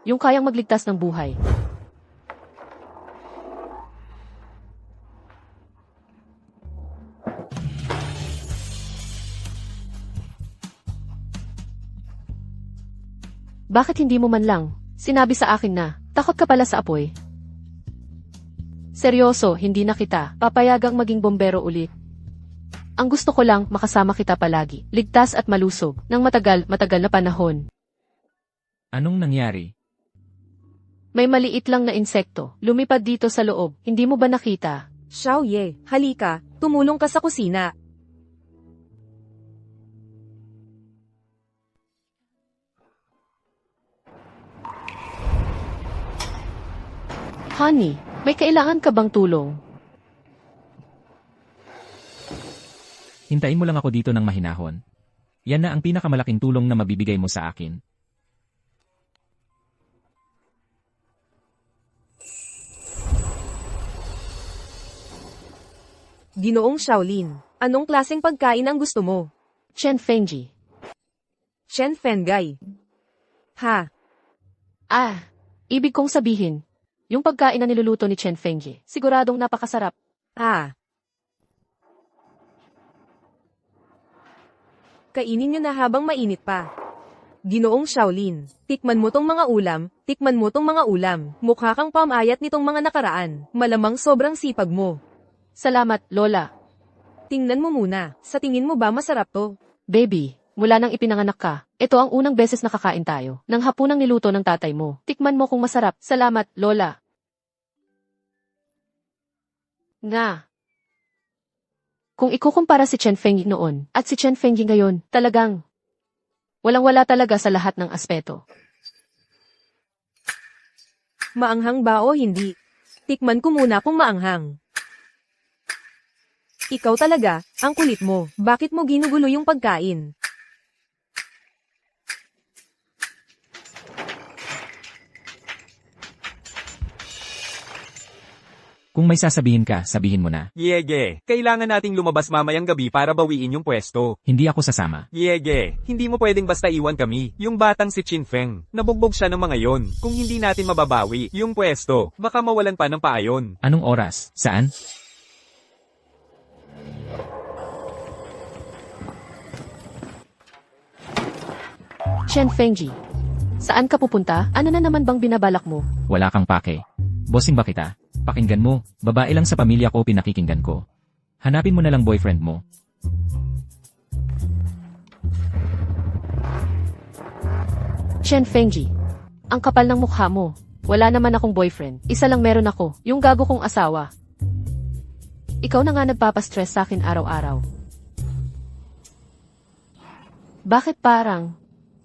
Yung kayang magligtas ng buhay. Bakit hindi mo man lang sinabi sa akin na takot ka pala sa apoy? Seryoso, hindi na kita papayagang maging bombero ulit. Ang gusto ko lang makasama kita palagi, ligtas at malusog, ng matagal na panahon. Anong nangyari? May maliit lang na insekto, lumipad dito sa loob, hindi mo ba nakita? Xiao Ye, halika, tumulong ka sa kusina. Honey, may kailangan ka bang tulong? Hintayin mo lang ako dito ng mahinahon. Yan na ang pinakamalaking tulong na mabibigay mo sa akin. Ginoong Shaolin, anong klaseng pagkain ang gusto mo? Chen Fengji. Shen Fenggai. Ha, Ibig kong sabihin, yung pagkain na niluluto ni Chen Fengji, siguradong napakasarap. Kainin nyo na habang mainit pa. Ginoong Shaolin, tikman mo tong mga ulam, mukha kang pamayat nitong mga nakaraan, malamang sobrang sipag mo. Salamat, Lola. Tingnan mo muna, sa tingin mo ba masarap to? Baby, mula nang ipinanganak ka, ito ang unang beses nakakain tayo ng hapunang niluto ng tatay mo. Tikman mo kung masarap. Salamat, Lola. Nga. Kung ikukumpara si Chen Fengyi noon at si Chen Fengyi ngayon, talagang walang-wala talaga sa lahat ng aspeto. Maanghang ba o hindi? Tikman ko muna kung maanghang. Ikaw talaga, ang kulit mo. Bakit mo ginugulo yung pagkain? Kung may sasabihin ka, sabihin mo na. Yege, kailangan nating lumabas mamayang gabi para bawiin yung pwesto. Hindi ako sasama. Yege, hindi mo pwedeng basta iwan kami. Yung batang si Chin Feng, nabugbog siya ng mga yon. Kung hindi natin mababawi yung pwesto, baka mawalan pa ng paayon. Anong oras? Saan? Chen Fengji, saan ka pupunta? Ano na naman bang binabalak mo? Wala kang pake. Bossing ba kita? Pakinggan mo, babae lang sa pamilya ko pinakikinggan ko. Hanapin mo na lang boyfriend mo. Chen Fengji, ang kapal ng mukha mo. Wala naman akong boyfriend. Isa lang meron ako, yung gago kong asawa. Ikaw na nga nagpapastress sa akin araw-araw. Bakit parang,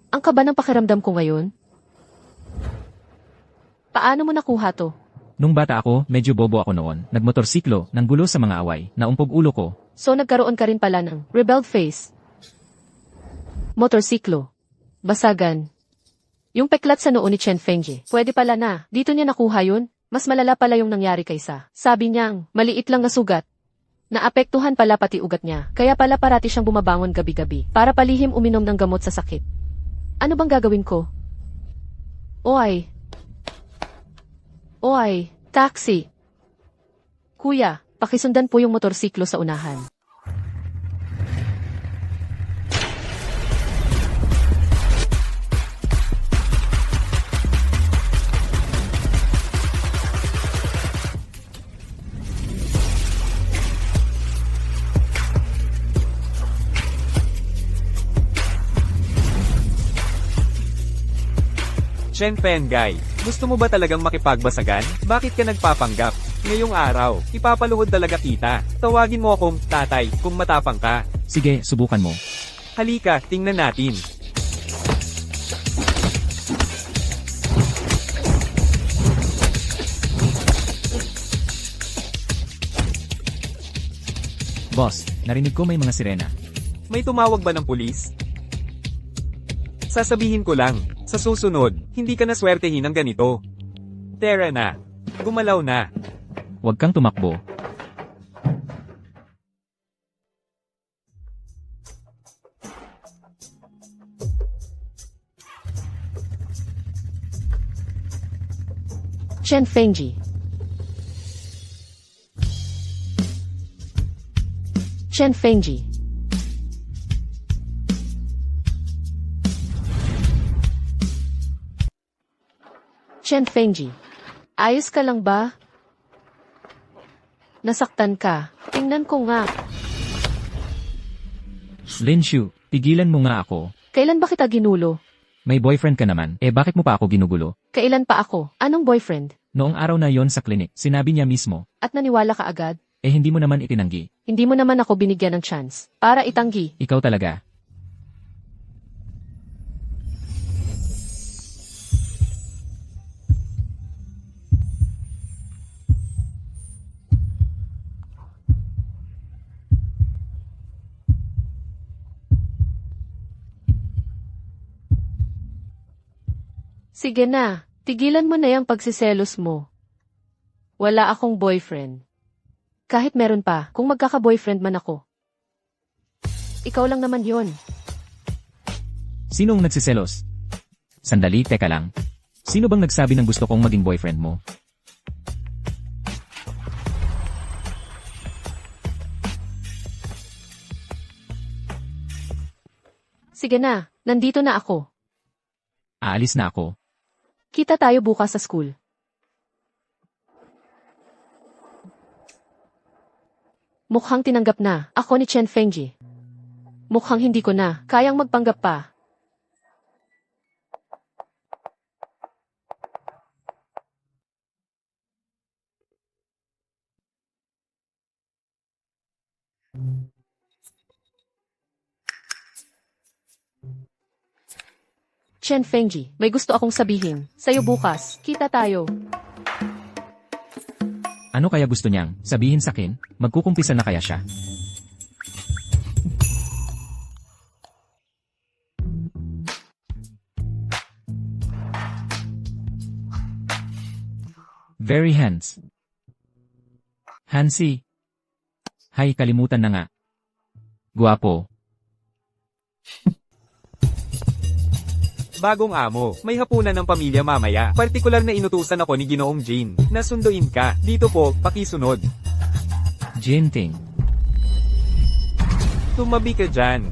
ang kaba ng pakiramdam ko ngayon? Paano mo nakuha to? Nung bata ako, medyo bobo ako noon. Nagmotorsiklo, nang gulo sa mga away, naumpog ulo ko. So nagkaroon ka rin pala ng rebelled face. Motorsiklo. Basagan. Yung peklat sa noo ni Chen Fengji. Pwede pala na. Dito niya nakuha yun. Mas malala pala yung nangyari kaysa. Sabi niyang, maliit lang na sugat. Naapektuhan pala pati ugat niya. Kaya pala parati siyang bumabangon gabi-gabi. Para palihim uminom ng gamot sa sakit. Ano bang gagawin ko? Oy. Oy, taxi. Kuya, pakisundan po yung motorsiklo sa unahan. Chen Fenggai, gusto mo ba talagang makipagbasagan? Bakit ka nagpapanggap? Ngayong araw, ipapaluhod talaga kita. Tawagin mo akong tatay kung matapang ka. Sige, subukan mo. Halika, tingnan natin. Boss, narinig ko may mga sirena. May tumawag ba ng pulis? Sasabihin ko lang, sa susunod, hindi ka na swertehin ng ganito. Tara na. Gumalaw na. Huwag kang tumakbo. Chen Fengji. Chen Fengji. Chen Fengji. Ayos ka lang ba? Nasaktan ka. Tingnan ko nga. Lin Shu, tigilan mo nga ako. Kailan ba kita ginulo? May boyfriend ka naman, bakit mo pa ako ginugulo? Kailan pa ako? Anong boyfriend? Noong araw na yon sa klinik, sinabi niya mismo. At naniwala ka agad? Hindi mo naman itinanggi. Hindi mo naman ako binigyan ng chance. Para itanggi. Ikaw talaga. Sige na, tigilan mo na yung pagsiselos mo. Wala akong boyfriend. Kahit meron pa, kung magkaka-boyfriend man ako. Ikaw lang naman yon. Sinong nagsiselos? Sandali, teka lang. Sino bang nagsabi ng gusto kong maging boyfriend mo? Sige na, nandito na ako. Aalis na ako. Kita tayo bukas sa school. Mukhang tinanggap na, ako ni Chen Fengji. Mukhang hindi ko na, kayang magpanggap pa. Chen Fengji, may gusto akong sabihin. Sa'yo bukas, kita tayo. Ano kaya gusto niyang sabihin sa akin? Magkukumpisa na kaya siya? Very hands. Hansi. Hay, kalimutan na nga. Guwapo. Bagong amo, may hapunan ng pamilya mamaya. Partikular na inutusan ako ni Ginoong Jean. Nasunduin ka. Dito po, pakisunod. Jinting. Tumabi ka dyan.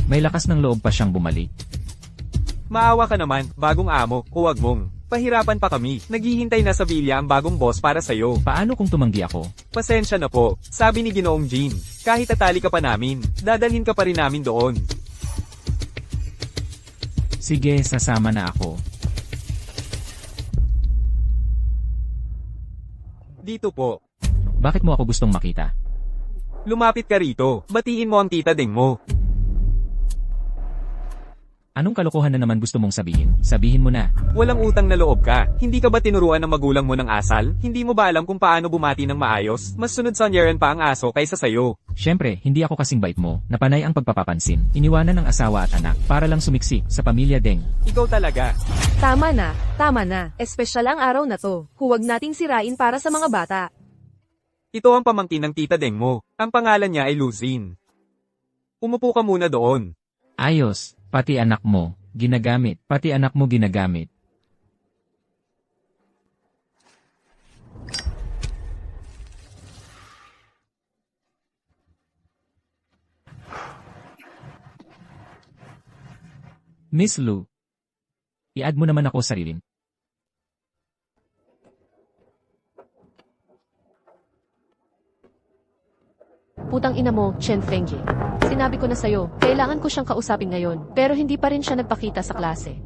May lakas ng loob pa siyang bumalik. Maawa ka naman, bagong amo, huwag mong. Pahirapan pa kami. Naghihintay na sa bilya ang bagong boss para sa'yo. Paano kung tumanggi ako? Pasensya na po. Sabi ni Ginoong Jean, kahit atali ka pa namin, dadalhin ka pa rin namin doon. Sige, sasama na ako. Dito po. Bakit mo ako gustong makita? Lumapit ka rito. Batiin mo ang tita Deng mo. Anong kalokohan na naman gusto mong sabihin? Sabihin mo na. Walang utang na loob ka. Hindi ka ba tinuruan ng magulang mo ng asal? Hindi mo ba alam kung paano bumati ng maayos? Mas sunod sa nyaran pa ang aso kaysa sayo. Siyempre, hindi ako kasing bait mo, napanay ang pagpapapansin. Iniwanan ng asawa at anak para lang sumiksik sa pamilya Deng. Ikaw talaga. Tama na, tama na. Espesyal ang araw na to. Huwag nating sirain para sa mga bata. Ito ang pamangkin ng tita Deng mo. Ang pangalan niya ay Luzin. Umupo ka muna doon. Ayos, pati anak mo, ginagamit, pati anak mo ginagamit. Miss Lu, i-add mo naman ako sa rilim. Putang ina mo, Chen Fengyi. Sinabi ko na sa'yo, kailangan ko siyang kausapin ngayon, pero hindi pa rin siya nagpakita sa klase.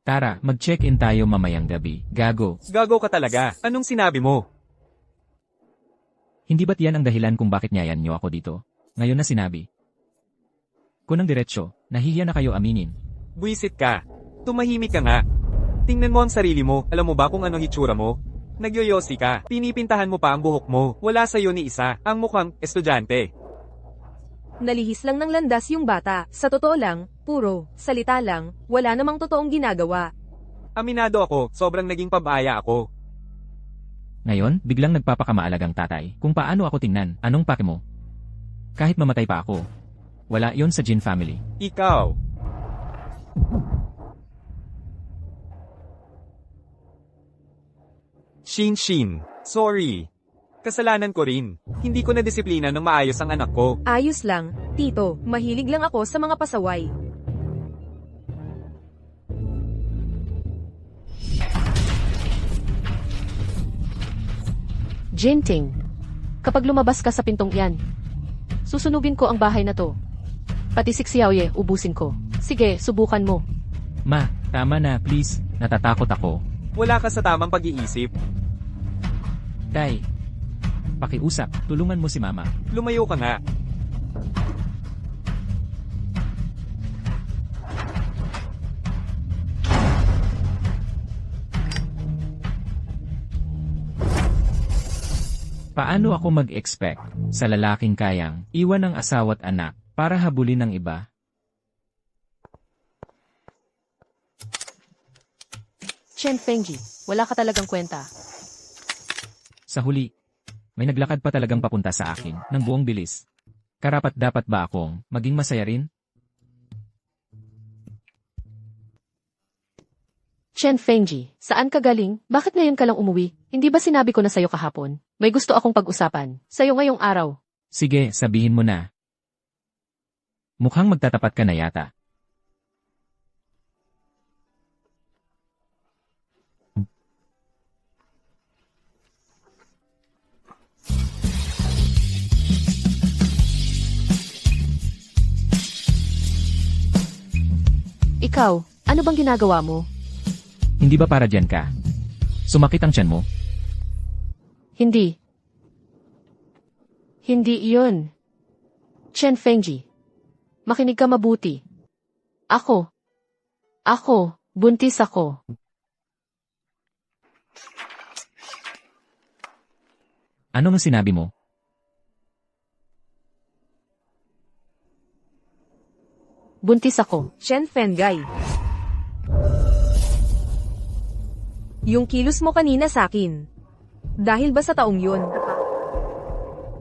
Tara, mag-check-in tayo mamayang gabi. Gago. Gago ka talaga. Anong sinabi mo? Hindi ba't yan ang dahilan kung bakit niyayan niyo ako dito? Ngayon na sinabi. Kunang diretsyo, nahihiya na kayo aminin. Buisit ka. Tumahimik ka nga. Tingnan mo ang sarili mo. Alam mo ba kung anong hitsura mo? Nagyoyosi ka. Pinipintahan mo pa ang buhok mo. Wala sa'yo ni isa. Ang mukhang estudyante. Nalihis lang ng landas yung bata. Sa totoo lang, puro salita lang, wala namang totoong ginagawa. Aminado ako, sobrang naging pabaya ako. Ngayon, biglang nagpapakamaalagang tatay. Kung paano ako tingnan, anong pake mo? Kahit mamatay pa ako. Wala yon sa Jin family. Ikaw. Shin. Sorry. Kasalanan ko rin. Hindi ko nadisiplina ng maayos ang anak ko. Ayos lang, tito, mahilig lang ako sa mga pasaway. Jinting. Kapag lumabas ka sa pintong yan, susunugin ko ang bahay na to. Pati si Xiaoye, ubusin ko. Sige, subukan mo. Ma, tama na, please. Natatakot ako. Wala ka sa tamang pag-iisip. Tay, pakiusap, tulungan mo si mama. Lumayo ka nga. Paano ako mag-expect sa lalaking kayang iwan ng asawa't anak para habulin ng iba? Chen Fengyi, wala ka talagang kwenta. Sa huli, may naglakad pa talagang papunta sa akin ng buong bilis. Karapat-dapat ba akong maging masaya rin? Chen Fengyi, saan ka galing? Bakit ngayon ka lang umuwi? Hindi ba sinabi ko na sa'yo kahapon? May gusto akong pag-usapan. Sa'yo ngayong araw. Sige, sabihin mo na. Mukhang magtatapat ka na yata. Ikaw, ano bang ginagawa mo? Hindi ba para dyan ka? Sumakit ang tiyan mo? Hindi. Hindi iyon. Chen Fengyi. Makinig ka mabuti. Ako, buntis ako. Ano nga sinabi mo? Buntis ako. Chen Fengay. Yung kilos mo kanina sa akin. Dahil ba sa taong yun?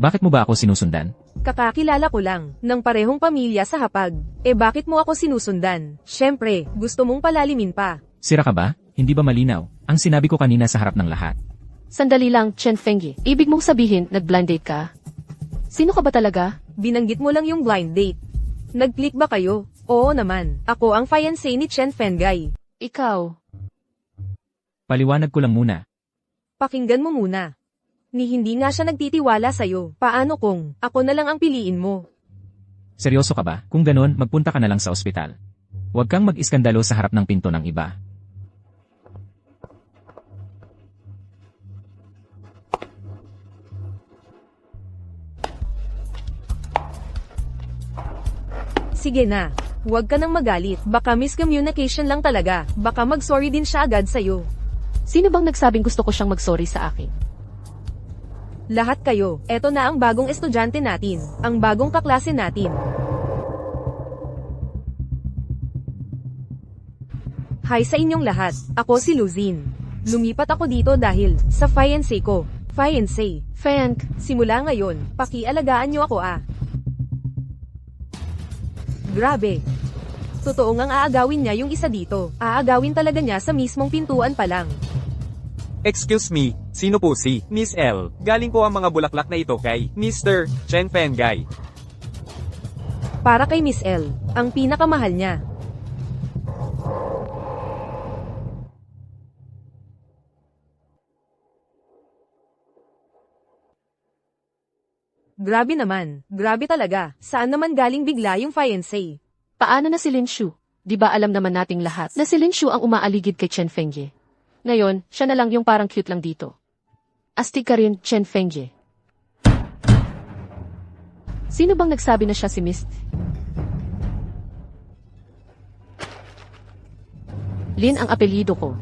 Bakit mo ba ako sinusundan? Kakakilala ko lang, ng parehong pamilya sa hapag. Eh bakit mo ako sinusundan? Syempre, gusto mong palalimin pa. Sira ka ba? Hindi ba malinaw? Ang sinabi ko kanina sa harap ng lahat. Sandali lang, Chen Fengyi. Ibig mong sabihin, nag-blind date ka? Sino ka ba talaga? Binanggit mo lang yung blind date. Nag-click ba kayo? Oo naman, ako ang fiancé ni Chen Fengay. Ikaw. Paliwanag ko lang muna. Pakinggan mo muna. Ni hindi nga siya nagtitiwala sa'yo. Paano kung ako na lang ang piliin mo? Seryoso ka ba? Kung ganon, magpunta ka na lang sa ospital. Huwag kang mag-iskandalo sa harap ng pinto ng iba. Sige na. Huwag ka nang magalit. Baka miscommunication lang talaga. Baka mag-sorry din siya agad sa'yo. Sino bang nagsabing gusto ko siyang mag-sorry sa akin? Lahat kayo. Eto na ang bagong estudyante natin. Ang bagong kaklase natin. Hi sa inyong lahat. Ako si Luzin. Lumipat ako dito dahil sa fiancé ko. Fiancé. Frank, Simula ngayon, pakialagaan niyo ako ah. Grabe. Totoo ngang aagawin niya yung isa dito. Aagawin talaga niya sa mismong pintuan pa lang. Excuse me, sino po si Miss L? Galing po ang mga bulaklak na ito kay Mr. Chen Fengay. Para kay Miss L, ang pinakamahal niya. Grabe naman. Grabe talaga. Saan naman galing bigla yung fiancé? paano na si Lin Shu? Di ba alam naman nating lahat na si Lin Shu ang umaaligid kay Chen Fengye? Ngayon, siya na lang yung parang cute lang dito. Astig ka rin, Chen Fengye. Sino bang nagsabi na siya si Mist? Lin ang apelyido ko.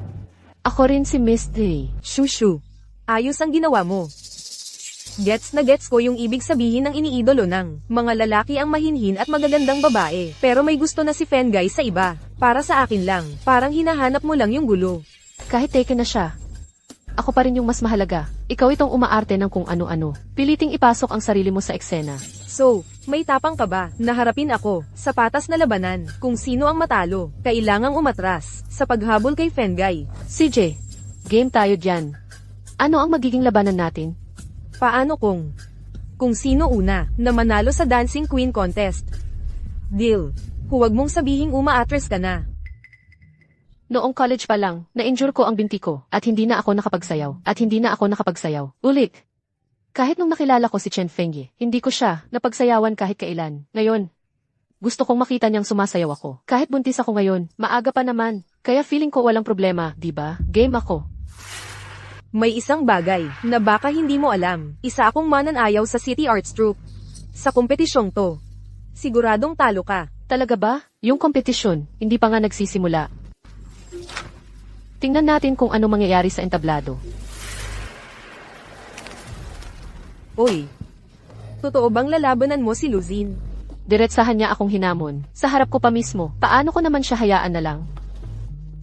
Ako rin si Mist Lee. Shushu. Ayos ang ginawa mo. Gets na gets ko yung ibig sabihin ng iniidolo ng mga lalaki ang mahinhin at magagandang babae. Pero may gusto na si Fengay sa iba. Para sa akin lang. Parang hinahanap mo lang yung gulo. Kahit taken na siya. Ako pa rin yung mas mahalaga. Ikaw itong umaarte ng kung ano-ano. Piliting ipasok ang sarili mo sa eksena. So, may tapang ka ba na harapin ako sa patas na labanan kung sino ang matalo? Kailangang umatras sa paghabol kay Fengay. CJ, game tayo dyan. Ano ang magiging labanan natin? Paano kung sino una na manalo sa Dancing Queen Contest? Deal. Huwag mong sabihing umaatres ka na. Noong college pa lang, na-injure ko ang binti ko at hindi na ako nakapagsayaw. Ulit. Kahit nung nakilala ko si Chen Fengye, hindi ko siya napagsayawan kahit kailan. Ngayon, gusto kong makita niyang sumasayaw ako. Kahit buntis ako ngayon, maaga pa naman. Kaya feeling ko walang problema, di ba? Game ako. May isang bagay na baka hindi mo alam. Isa akong mananayaw sa City Arts Troupe. Sa kompetisyong to, siguradong talo ka. Talaga ba? Yung kompetisyon, hindi pa nga nagsisimula. Tingnan natin kung ano mangyayari sa entablado. Oy, totoo bang lalabanan mo si Luzin? Diretsahan niya akong hinamon. Sa harap ko pa mismo. Paano ko naman siya hayaan na lang?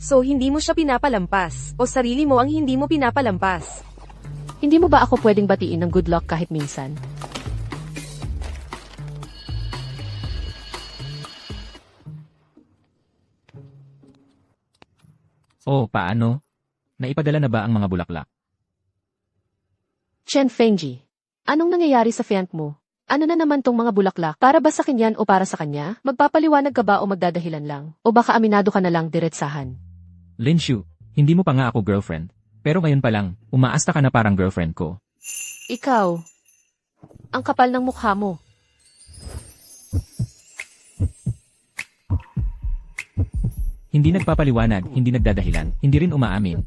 So hindi mo siya pinapalampas, o sarili mo ang hindi mo pinapalampas? Hindi mo ba ako pwedeng batiin ng good luck kahit minsan? Oh, paano? Naipadala na ba ang mga bulaklak? Chen Fengji, anong nangyayari sa fiancé mo? Ano na naman tong mga bulaklak? Para ba sa kanya o para sa kanya? Magpapaliwanag ka ba o magdadahilan lang? O baka aminado ka na lang diretsahan? Lin Shu, hindi mo pa nga ako girlfriend. Pero ngayon pa lang, umaasta ka na parang girlfriend ko. Ikaw, ang kapal ng mukha mo. Hindi nagpapaliwanag, hindi nagdadahilan, hindi rin umaamin.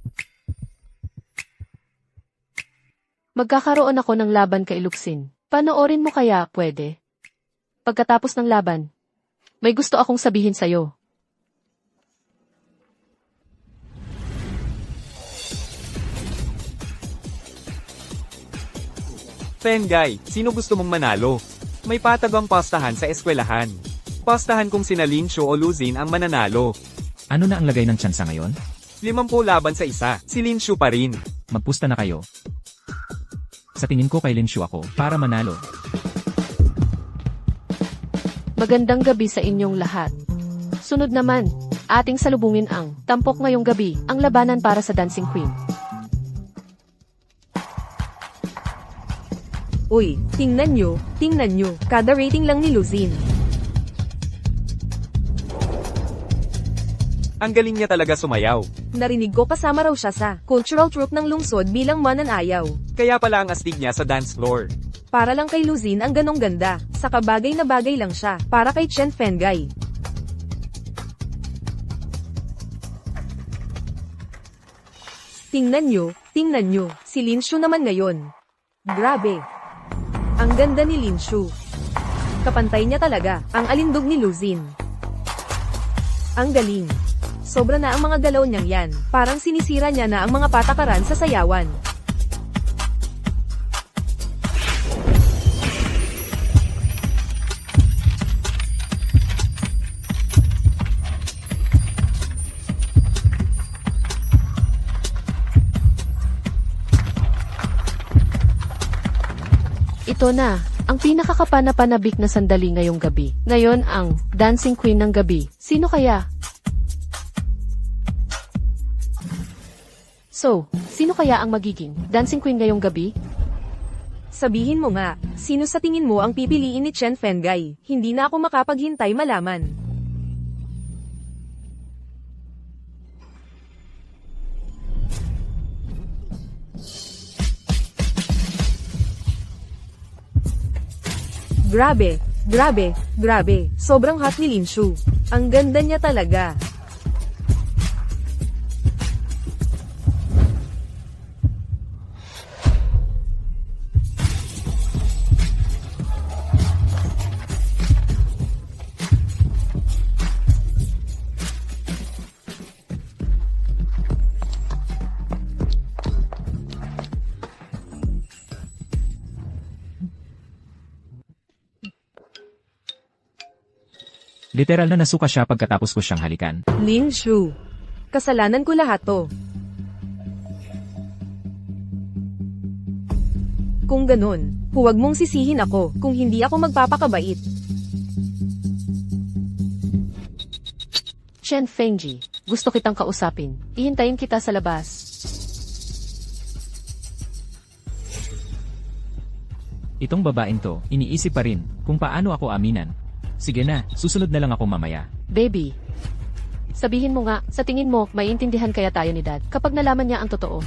Magkakaroon ako ng laban kay Luxin. Panoorin mo kaya, pwede? Pagkatapos ng laban, may gusto akong sabihin sa'yo. Fengay, sino gusto mong manalo? May patag ang pastahan sa eskwelahan. Pastahan kung sina Linshu o Luzin ang mananalo. Ano na ang lagay ng tsansa ngayon? 50 laban sa isa, si Linshu pa rin. Magpusta na kayo. Sa tingin ko kay Linshu ako, para manalo. Magandang gabi sa inyong lahat. Sunod naman, ating salubungin ang tampok ngayong gabi, ang labanan para sa Dancing Queen. Uy, tingnan nyo, kada rating lang ni Luzin. Ang galing niya talaga sumayaw. Narinig ko kasama raw siya sa cultural troupe ng lungsod bilang mananayaw. Kaya pala ang astig niya sa dance floor. Para lang kay Luzin ang ganong ganda, saka bagay na bagay lang siya, para kay Chen Fengay. Tingnan nyo, si Linshu naman ngayon. Grabe. Ang ganda ni Linshu. Kapantay niya talaga, ang alindog ni Luzin. Ang galing. Sobra na ang mga galaw niyang yan, parang sinisira niya na ang mga patakaran sa sayawan. Ito na, ang pinakakapanapanabik na sandali ngayong gabi. Ngayon ang Dancing Queen ng gabi. Sino kaya? So, sino kaya ang magiging Dancing Queen ngayong gabi? Sabihin mo nga, sino sa tingin mo ang pipiliin ni Chen Fengay? Hindi na ako makapaghintay malaman. Grabe. Sobrang hot ni Linshu. Ang ganda niya talaga. Literal na nasuka siya pagkatapos ko siyang halikan. Linshu. Kasalanan ko lahat to. Kung ganun, huwag mong sisihin ako kung hindi ako magpapakabait. Chen Fengji, gusto kitang kausapin. Ihintayin kita sa labas. Itong babaeng to, iniisip pa rin kung paano ako aminan. Sige na, susunod na lang ako mamaya. Baby, sabihin mo nga, sa tingin mo, maiintindihan kaya tayo ni Dad kapag nalaman niya ang totoo?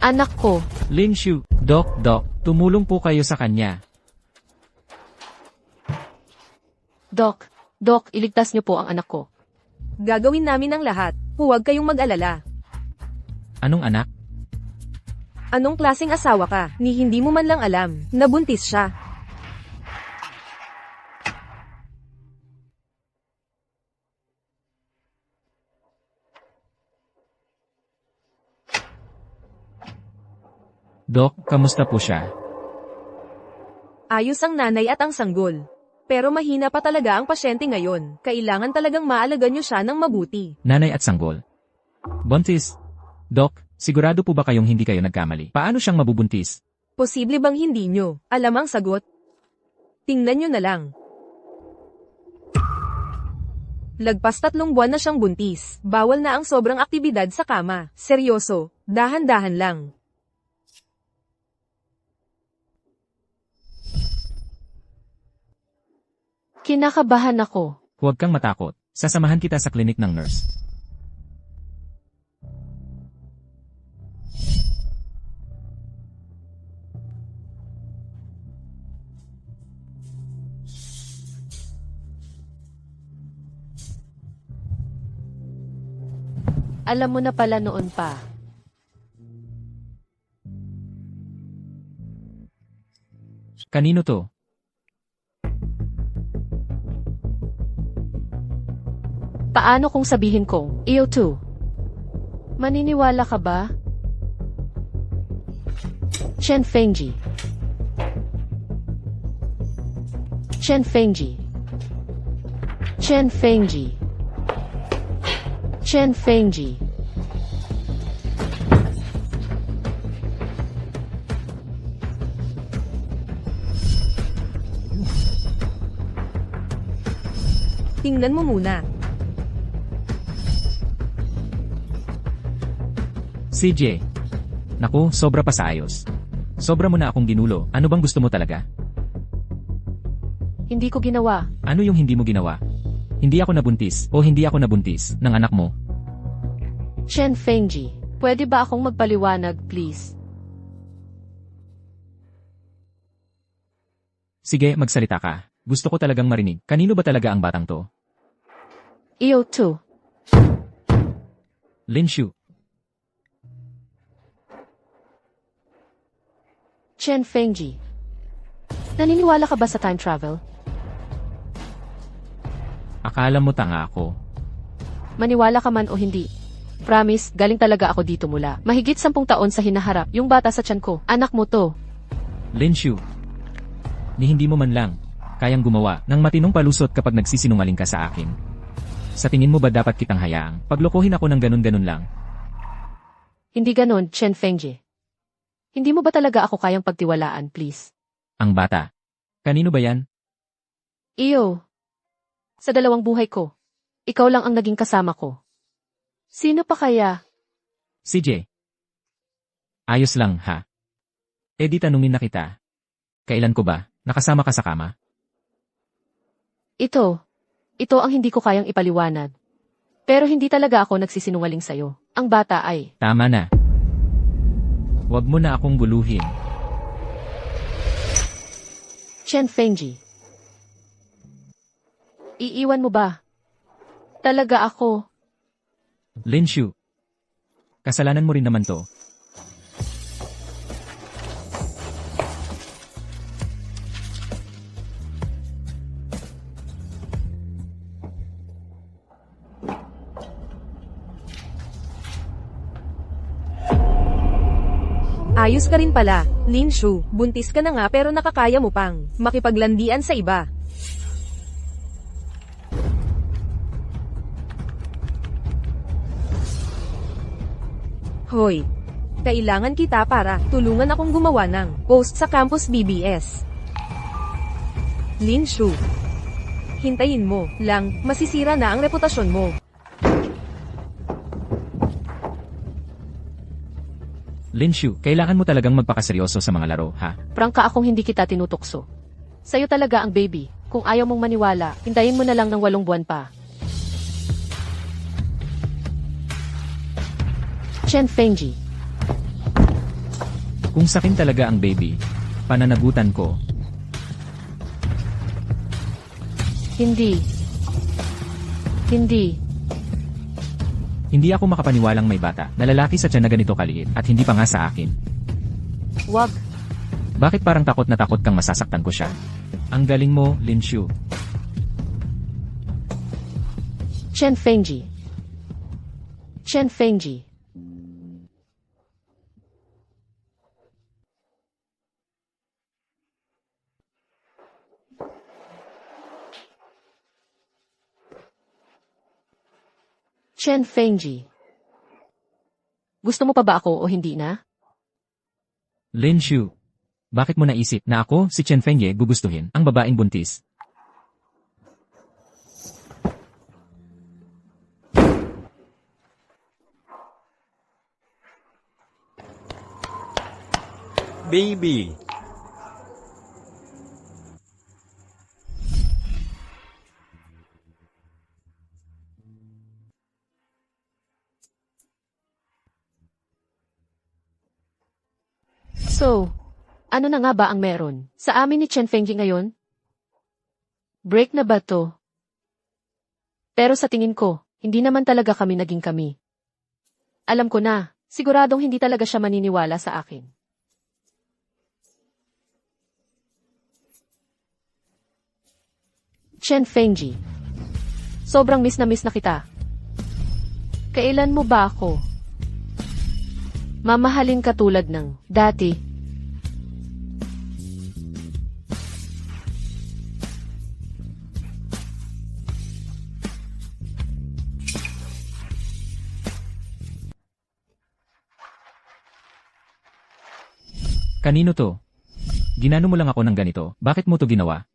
Anak ko, Linshu, Doc, tumulong po kayo sa kanya. Doc, iligtas niyo po ang anak ko. Gagawin namin ang lahat. Huwag kayong mag-alala. Anong anak? Anong klaseng asawa ka, ni hindi mo man lang alam, nabuntis siya. Doc, kamusta po siya? Ayos ang nanay at ang sanggol. Pero mahina pa talaga ang pasyente ngayon. Kailangan talagang maalagan niyo siya ng mabuti. Nanay at sanggol. Buntis. Doc, sigurado po ba kayong hindi kayo nagkamali? Paano siyang mabubuntis? Posible bang hindi niyo alam ang sagot? Tingnan niyo na lang. Lagpas 3 buwan na siyang buntis. Bawal na ang sobrang aktibidad sa kama. Seryoso, dahan-dahan lang. Kinakabahan ako. Huwag kang matakot. Sasamahan kita sa klinik ng nurse. Alam mo na pala noon pa. Kanino to? Paano kung sabihin kong, iyo too? Maniniwala ka ba? Chen Fengji. Chen Fengji. Chen Fengji. Chen Fengji. Tingnan mo muna. CJ. Naku, sobra pa sa ayos. Sobra mo na akong ginulo. Ano bang gusto mo talaga? Hindi ko ginawa. Ano yung hindi mo ginawa? Hindi ako nabuntis o hindi ako nabuntis ng anak mo. Chen Fengji, pwede ba akong magpaliwanag, please? Sige, magsalita ka. Gusto ko talagang marinig. Kanino ba talaga ang batang to? Iyo 2. Lin Shu. Chen Fengji. Naniniwala ka ba sa time travel? Akala mo tanga ako. Maniwala ka man o hindi. Promise, galing talaga ako dito mula. Mahigit 10 taon sa hinaharap, yung bata sa tiyan ko. Anak mo to. Lin Shu. Ni hindi mo man lang kayang gumawa ng matinong palusot kapag nagsisinungaling ka sa akin. Sa tingin mo ba dapat kitang hayaang paglokohin ako ng ganun-ganun lang? Hindi ganon, Chen Fengji. Hindi mo ba talaga ako kayang pagtiwalaan, please? Ang bata. Kanino ba yan? Iyo. Sa 2 buhay ko. Ikaw lang ang naging kasama ko. Sino pa kaya? CJ. Ayos lang, ha? Eh di tanungin na kita. Kailan ko ba nakasama ka sa kama? Ito. Ito ang hindi ko kayang ipaliwanag. Pero hindi talaga ako nagsisinungaling sa'yo. Ang bata ay... Tama na. Huwag mo na akong guluhin. Chen Fengji. Iiwan mo ba? Talaga ako. Lin Shu. Kasalanan mo rin naman to. Ayos ka rin pala, Lin Shu. Buntis ka na nga pero nakakaya mo pang makipaglandian sa iba. Hoy, kailangan kita para tulungan akong gumawa ng post sa campus BBS. Lin Shu, hintayin mo lang, masisira na ang reputasyon mo. Lin Shu, kailangan mo talagang magpakaseryoso sa mga laro, ha? Prangka akong hindi kita tinutukso. Sa'yo talaga ang baby. Kung ayaw mong maniwala, hintayin mo na lang ng 8 buwan pa. Chen Fengji. Kung sakin talaga ang baby, pananagutan ko. Hindi. Hindi. Hindi ako makapaniwalang may bata na lalaki sa tiyan na ganito kaliit at hindi pa nga sa akin. Wag. Bakit parang takot na takot kang masasaktan ko siya? Ang galing mo, Lin Shu. Chen Fengji. Chen Fengji. Chen Fengji. Gusto mo pa ba ako o hindi na? Lin Shu. Bakit mo naisip na ako, si Chen Fengye, gugustuhin ang babaeng buntis? Baby. So, ano na nga ba ang meron sa amin ni Chen Fengji ngayon? Break na ba to? Pero sa tingin ko, hindi naman talaga kami naging kami. Alam ko na, siguradong hindi talaga siya maniniwala sa akin. Chen Fengji. Sobrang miss na kita. Kailan mo ba ako Mamahalin ka tulad ng dati. Kanino to? Ginano mo lang ako ng ganito, bakit mo to ginawa?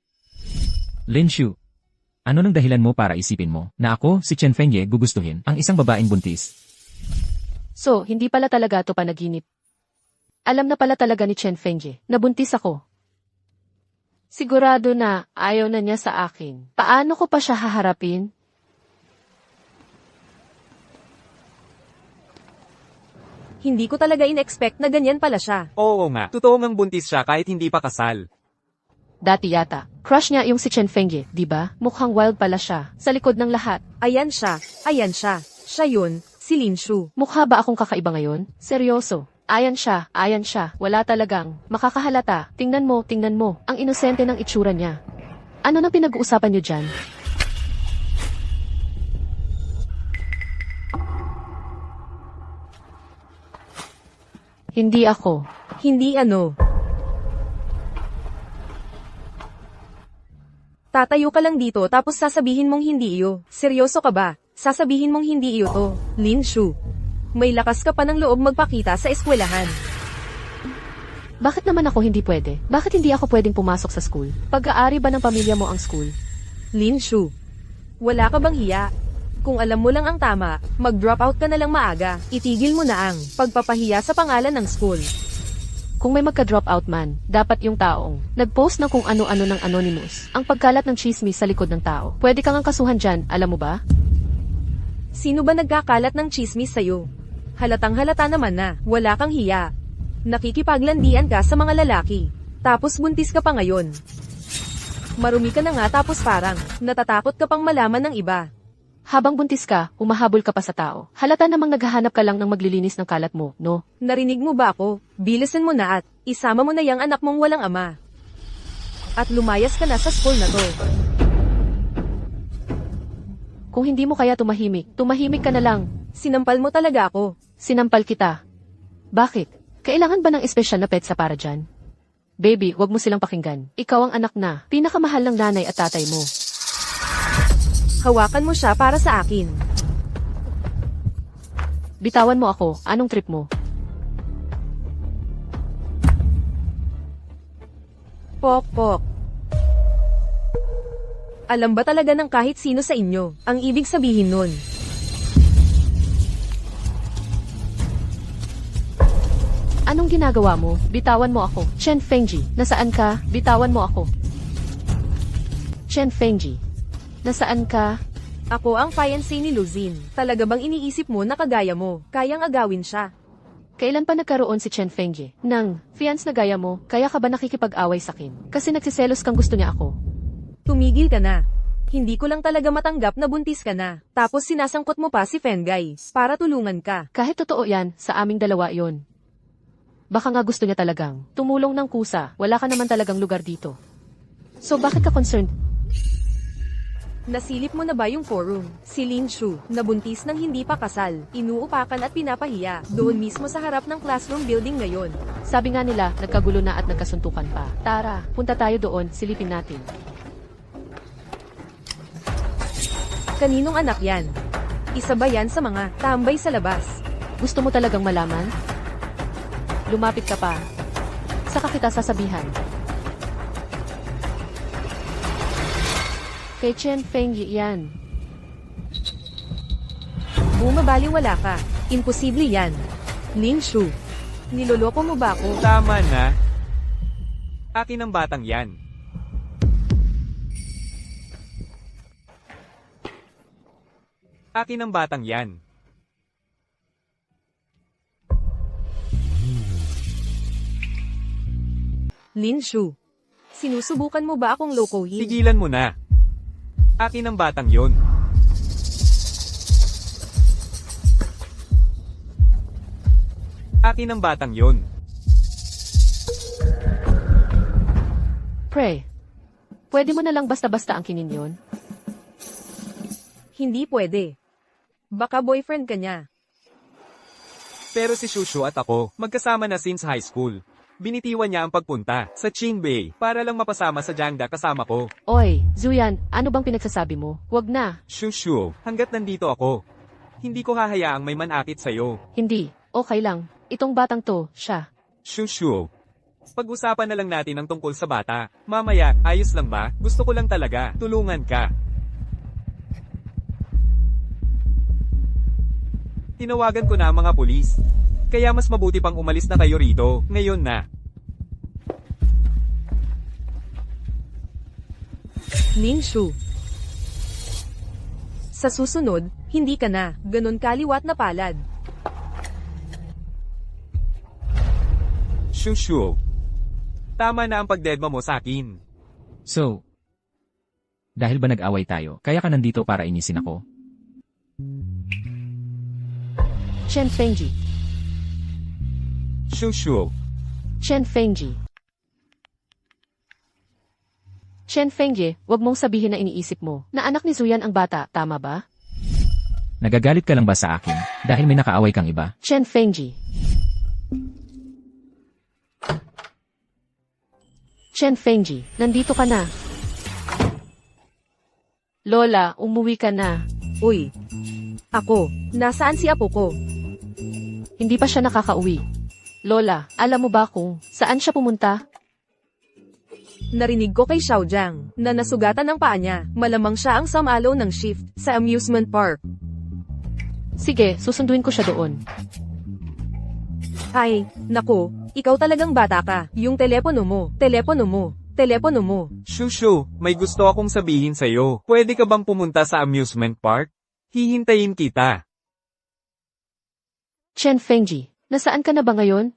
Linshu, ano nang dahilan mo para isipin mo na ako, si Chen Fengye, gugustuhin ang isang babaeng buntis? So, hindi pala talaga to panaginip. Alam na pala talaga ni Chen Fengye na buntis ako. Sigurado na ayaw na niya sa akin. Paano ko pa siya haharapin? Hindi ko talaga in-expect na ganyan pala siya. Oo nga, totoo ngang buntis siya kahit hindi pa kasal. Dati yata, crush niya yung si Chen Fengye, di ba? Mukhang wild pala siya, sa likod ng lahat. Ayan siya, ayan siya. Siya yun, si Linshu. Mukha ba akong kakaiba ngayon? Seryoso. Ayan siya, wala talagang makakahalata. Tingnan mo, ang inosente ng itsura niya. Ano nang pinag-uusapan niyo dyan? Hindi ako. Hindi ano. Tatayo ka lang dito tapos sasabihin mong hindi iyo. Seryoso ka ba? Sasabihin mong hindi iyo to. Linshu. May lakas ka pa ng loob magpakita sa eskwelahan. Bakit naman ako hindi pwede? Bakit hindi ako pwedeng pumasok sa school? Pag-aari ba ng pamilya mo ang school? Linshu. Wala ka bang hiya? Kung alam mo lang ang tama, mag-drop out ka na lang maaga. Itigil mo na ang pagpapahiya sa pangalan ng school. Kung may magka-drop out man, dapat yung taong nag-post ng kung ano-ano ng anonymous ang pagkalat ng chismis sa likod ng tao. Pwede kang ang kasuhan dyan, alam mo ba? Sino ba nagkakalat ng chismis sa'yo? Halatang halata naman na, wala kang hiya. Nakikipaglandian ka sa mga lalaki. Tapos buntis ka pa ngayon. Marumi ka na nga tapos parang, natatakot ka pang malaman ng iba. Habang buntis ka, humahabol ka pa sa tao. Halata namang naghahanap ka lang ng maglilinis ng kalat mo, no? Narinig mo ba ako? Bilisan mo na at isama mo na yang anak mong walang ama. At lumayas ka na sa school na to. Kung hindi mo kaya tumahimik ka na lang. Sinampal mo talaga ako. Sinampal kita. Bakit? Kailangan ba ng espesyal na petsa para dyan? Baby, wag mo silang pakinggan. Ikaw ang anak na, pinakamahal ng nanay at tatay mo. Hawakan mo siya para sa akin. Bitawan mo ako, anong trip mo? Pok. Alam ba talaga ng kahit sino sa inyo, ang ibig sabihin nun? Anong ginagawa mo? Bitawan mo ako. Chen Fengji, nasaan ka? Bitawan mo ako. Chen Fengji, nasaan ka? Ako ang fiancé ni Luzin. Talaga bang iniisip mo na kagaya mo, kayang agawin siya? Kailan pa nagkaroon si Chen Fengji? Nang, fiance na gaya mo, kaya ka ba nakikipag-away sa akin? Kasi nagsiselos kang gusto niya ako. Tumigil ka na. Hindi ko lang talaga matanggap na buntis ka na. Tapos sinasangkot mo pa si Fengay, para tulungan ka. Kahit totoo yan, sa aming dalawa yon. Baka nga gusto niya talagang tumulong ng kusa, wala ka naman talagang lugar dito. So bakit ka concerned? Nasilip mo na ba yung forum? Si Linshu, nabuntis ng hindi pa kasal, inuupakan at pinapahiya, doon mismo sa harap ng classroom building ngayon. Sabi nga nila, nagkagulo na at nagkasuntukan pa. Tara, punta tayo doon, silipin natin. Kaninong anak yan? Isa ba yan sa mga tambay sa labas? Gusto mo talagang malaman? Lumapit ka pa. Saka kita sasabihan. Kay Chen Fengyi yan. Bumabaliwala ka. Imposible yan. Linshu, niloloko mo ba ako? Tama na. Akin ang batang yan. Akin ang batang yan. Linshu, sinusubukan mo ba akong lokohin? Tigilan mo na. Akin ang batang yon. Akin ang batang yon. Pre, pwede mo na lang basta-basta angkinin yon? Hindi pwede. Baka boyfriend ka niya. Pero si Shushu at ako, magkasama na since high school. Binitiwan niya ang pagpunta sa Qingbei para lang mapasama sa Jiangda kasama ko. Oy, Zuyan, ano bang pinagsasabi mo? Wag na. Shushu, hanggat nandito ako, hindi ko hahayaang may manakit sa'yo. Hindi. Okay lang. Itong batang to, siya. Shushu, pag-usapan na lang natin ang tungkol sa bata. Mamaya, ayos lang ba? Gusto ko lang talaga. Tulungan ka. Tinawagan ko na ang mga pulis. Kaya mas mabuti pang umalis na kayo rito, ngayon na. Ninshu. Sa susunod, hindi ka na, ganun kaliwat na palad. Shushu. Tama na ang pagdedma mo sa akin. So, dahil ba nag-away tayo, kaya ka nandito para inisin ako? Chen Fengji. Shushu. Chen Fengji. Chen Fengji, wag mong sabihin na iniisip mo na anak ni Zuyan ang bata, tama ba? Nagagalit ka lang ba sa akin dahil may nakaaway kang iba? Chen Fengji. Chen Fengji, nandito ka na. Lola, umuwi ka na. Uy. Ako, nasaan si apo ko? Hindi pa siya nakakauwi. Lola, alam mo ba kung saan siya pumunta? Narinig ko kay Xiaojiang na nasugatan ng paa niya. Malamang siya ang sumalo ng shift sa amusement park. Sige, susunduin ko siya doon. Ay, nako, ikaw talagang bata ka. Yung telepono mo, telepono mo, telepono mo. Shushu, may gusto akong sabihin sa'yo. Pwede ka bang pumunta sa amusement park? Hihintayin kita. Chen Fengji, nasaan ka na ba ngayon?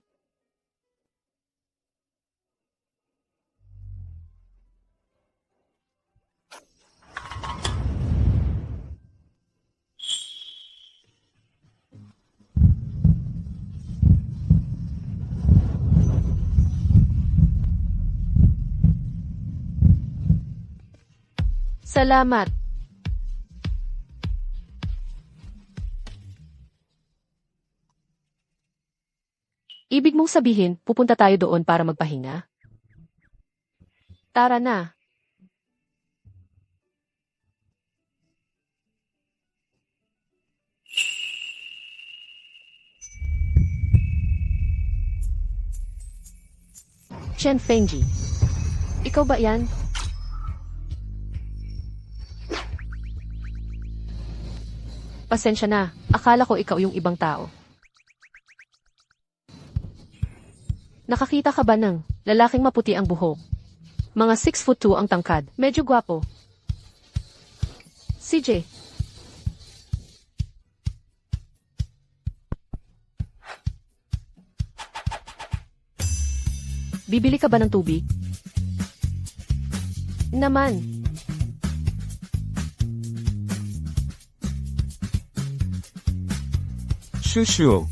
Salamat. Ibig mong sabihin, pupunta tayo doon para magpahinga? Tara na. Chen Fengji. Ikaw ba yan? Pasensya na, akala ko ikaw yung ibang tao. Nakakita ka ba ng lalaking maputi ang buhok? Mga 6'2" ang tangkad, medyo gwapo. CJ. Bibili ka ba ng tubig? Naman. Shushu.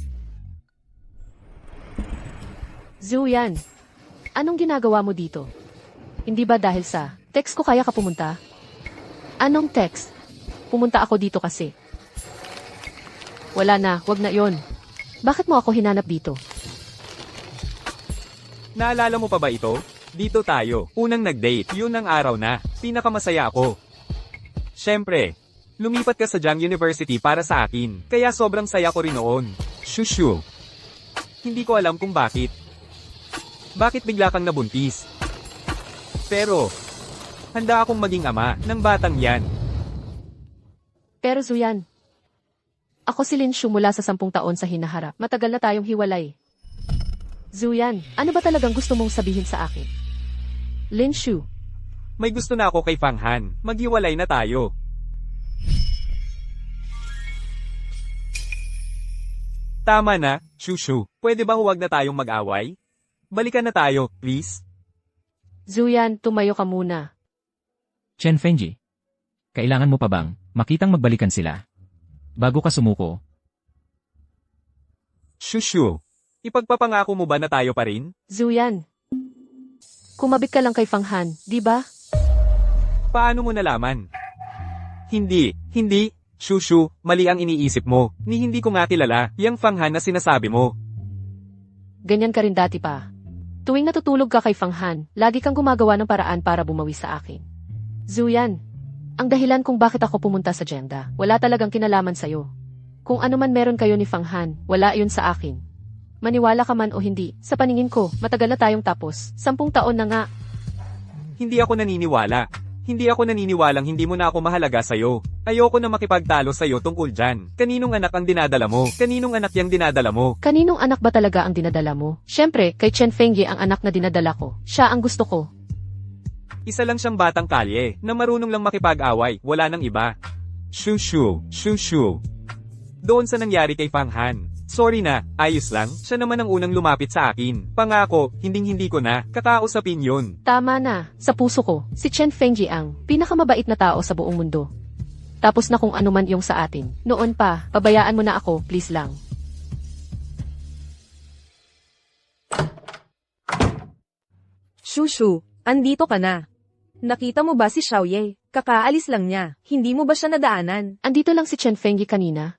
Zuyan, anong ginagawa mo dito? Hindi ba dahil sa text ko kaya ka pumunta? Anong text? Pumunta ako dito kasi. Wala na, wag na yon. Bakit mo ako hinanap dito? Naalala mo pa ba ito? Dito tayo. Unang nag-date. Yun ang araw na. Pinakamasaya ako. Siyempre, lumipat ka sa Jiang University para sa akin. Kaya sobrang saya ko rin noon. Shushu. Hindi ko alam kung bakit. Bakit bigla kang nabuntis? Pero, handa akong maging ama ng batang yan. Pero Zuyan, ako si Linshu mula sa 10 taon sa hinaharap. Matagal na tayong hiwalay. Zuyan, ano ba talagang gusto mong sabihin sa akin? Linshu, May gusto na ako kay Fang Han. Maghiwalay na tayo. Tama na, Shushu. Pwede ba huwag na tayong mag-away? Balikan na tayo, please. Zuyan, tumayo ka muna. Chen Fengji, kailangan mo pa bang makitang magbalikan sila? Bago ka sumuko, Shushu, ipagpapangako mo ba na tayo pa rin? Zuyan, kumabit ka lang kay Fang Han, di ba? Paano mo nalaman? Hindi, Shushu, mali ang iniisip mo. Ni hindi ko nga kilala, yang Fanghan na sinasabi mo. Ganyan ka rin dati pa. Tuwing natutulog ka kay Fanghan, lagi kang gumagawa ng paraan para bumawi sa akin. Zuyan, ang dahilan kung bakit ako pumunta sa Jenda, wala talagang kinalaman sa'yo. Kung ano man meron kayo ni Fanghan, wala yun sa akin. Maniwala ka man o hindi, sa paningin ko, matagal na tayong tapos, 10 taon na nga. Hindi ako naniniwala. Hindi ako naniniwalang hindi mo na ako mahalaga sa'yo. Ayoko na makipagtalo sa'yo tungkol dyan. Kaninong anak ang dinadala mo? Kaninong anak yang dinadala mo? Kaninong anak ba talaga ang dinadala mo? Siyempre, kay Chen Fengyi ang anak na dinadala ko. Siya ang gusto ko. Isa lang siyang batang kalye, na marunong lang makipag-away, wala nang iba. Shushu, shushu. Doon sa nangyari kay Fanghan. Sorry na, ayos lang, siya naman ang unang lumapit sa akin. Pangako, hinding-hindi ko na, kakausapin yun. Tama na, sa puso ko, si Chen Fengyi ang pinakamabait na tao sa buong mundo. Tapos na kung ano man yung sa atin. Noon pa, pabayaan mo na ako, please lang. Shushu, andito ka na. Nakita mo ba si Xiaoye? Kakaalis lang niya. Hindi mo ba siya nadaanan? Andito lang si Chen Fengyi kanina.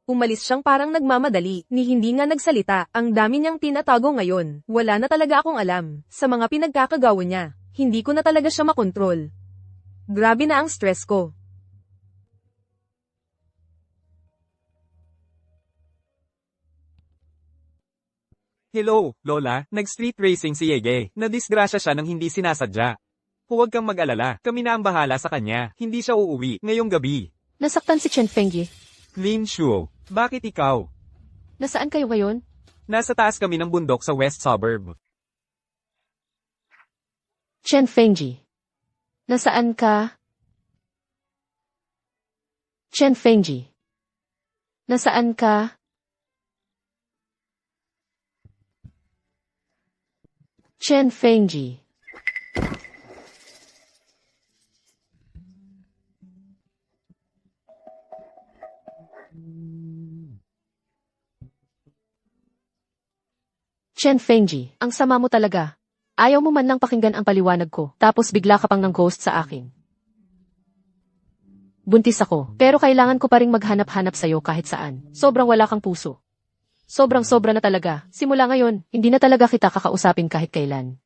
Umalis siyang parang nagmamadali, ni hindi nga nagsalita, ang dami niyang tinatago ngayon. Wala na talaga akong alam, sa mga pinagkakagawa niya. Hindi ko na talaga siya makontrol. Grabe na ang stress ko. Hello, Lola, nag-street racing si Yege, nadisgrasya siya nang hindi sinasadya. Huwag kang mag-alala, kami na ang bahala sa kanya, hindi siya uuwi, ngayong gabi. Nasaktan si Chen Fengyi. Lin Shuo, bakit ikaw? Nasaan kayo ngayon? Nasa taas kami ng bundok sa west suburb. Chen Fengyi. Nasaan ka? Chen Fengyi. Nasaan ka? Chen Fengyi. Chen Fengyi, ang sama mo talaga. Ayaw mo man lang pakinggan ang paliwanag ko, tapos bigla ka pang ng ghost sa akin. Buntis ako, pero kailangan ko pa ring maghanap-hanap sa'yo kahit saan. Sobrang wala kang puso. Sobrang-sobra na talaga. Simula ngayon, hindi na talaga kita kakausapin kahit kailan.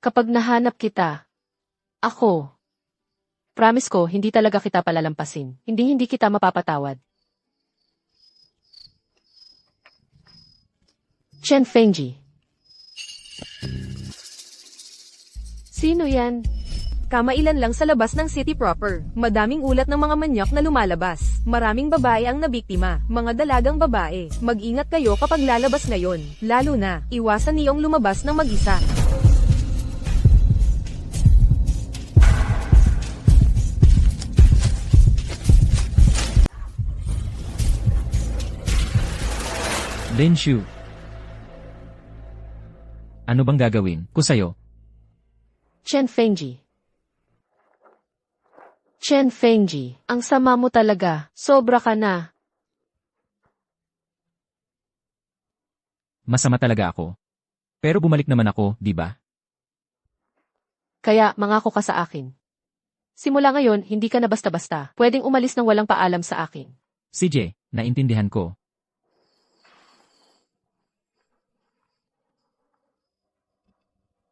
Kapag nahanap kita, ako, promise ko, hindi talaga kita palalampasin. Hindi kita mapapatawad. Chen Fengyi. Sino yan? Kamailan lang sa labas ng city proper. Madaming ulat ng mga manyak na lumalabas. Maraming babae ang nabiktima. Mga dalagang babae. Mag-ingat kayo kapag lalabas ngayon. Lalo na, iwasan niyong lumabas ng mag-isa. Lin Shu. Ano bang gagawin ko sa'yo? Chen Fengyi. Chen Fengyi, ang sama mo talaga. Sobra ka na. Masama talaga ako. Pero bumalik naman ako, di ba? Kaya, mangako ka sa akin. Simula ngayon, hindi ka na basta-basta. Pwedeng umalis ng walang paalam sa akin. CJ, naintindihan ko.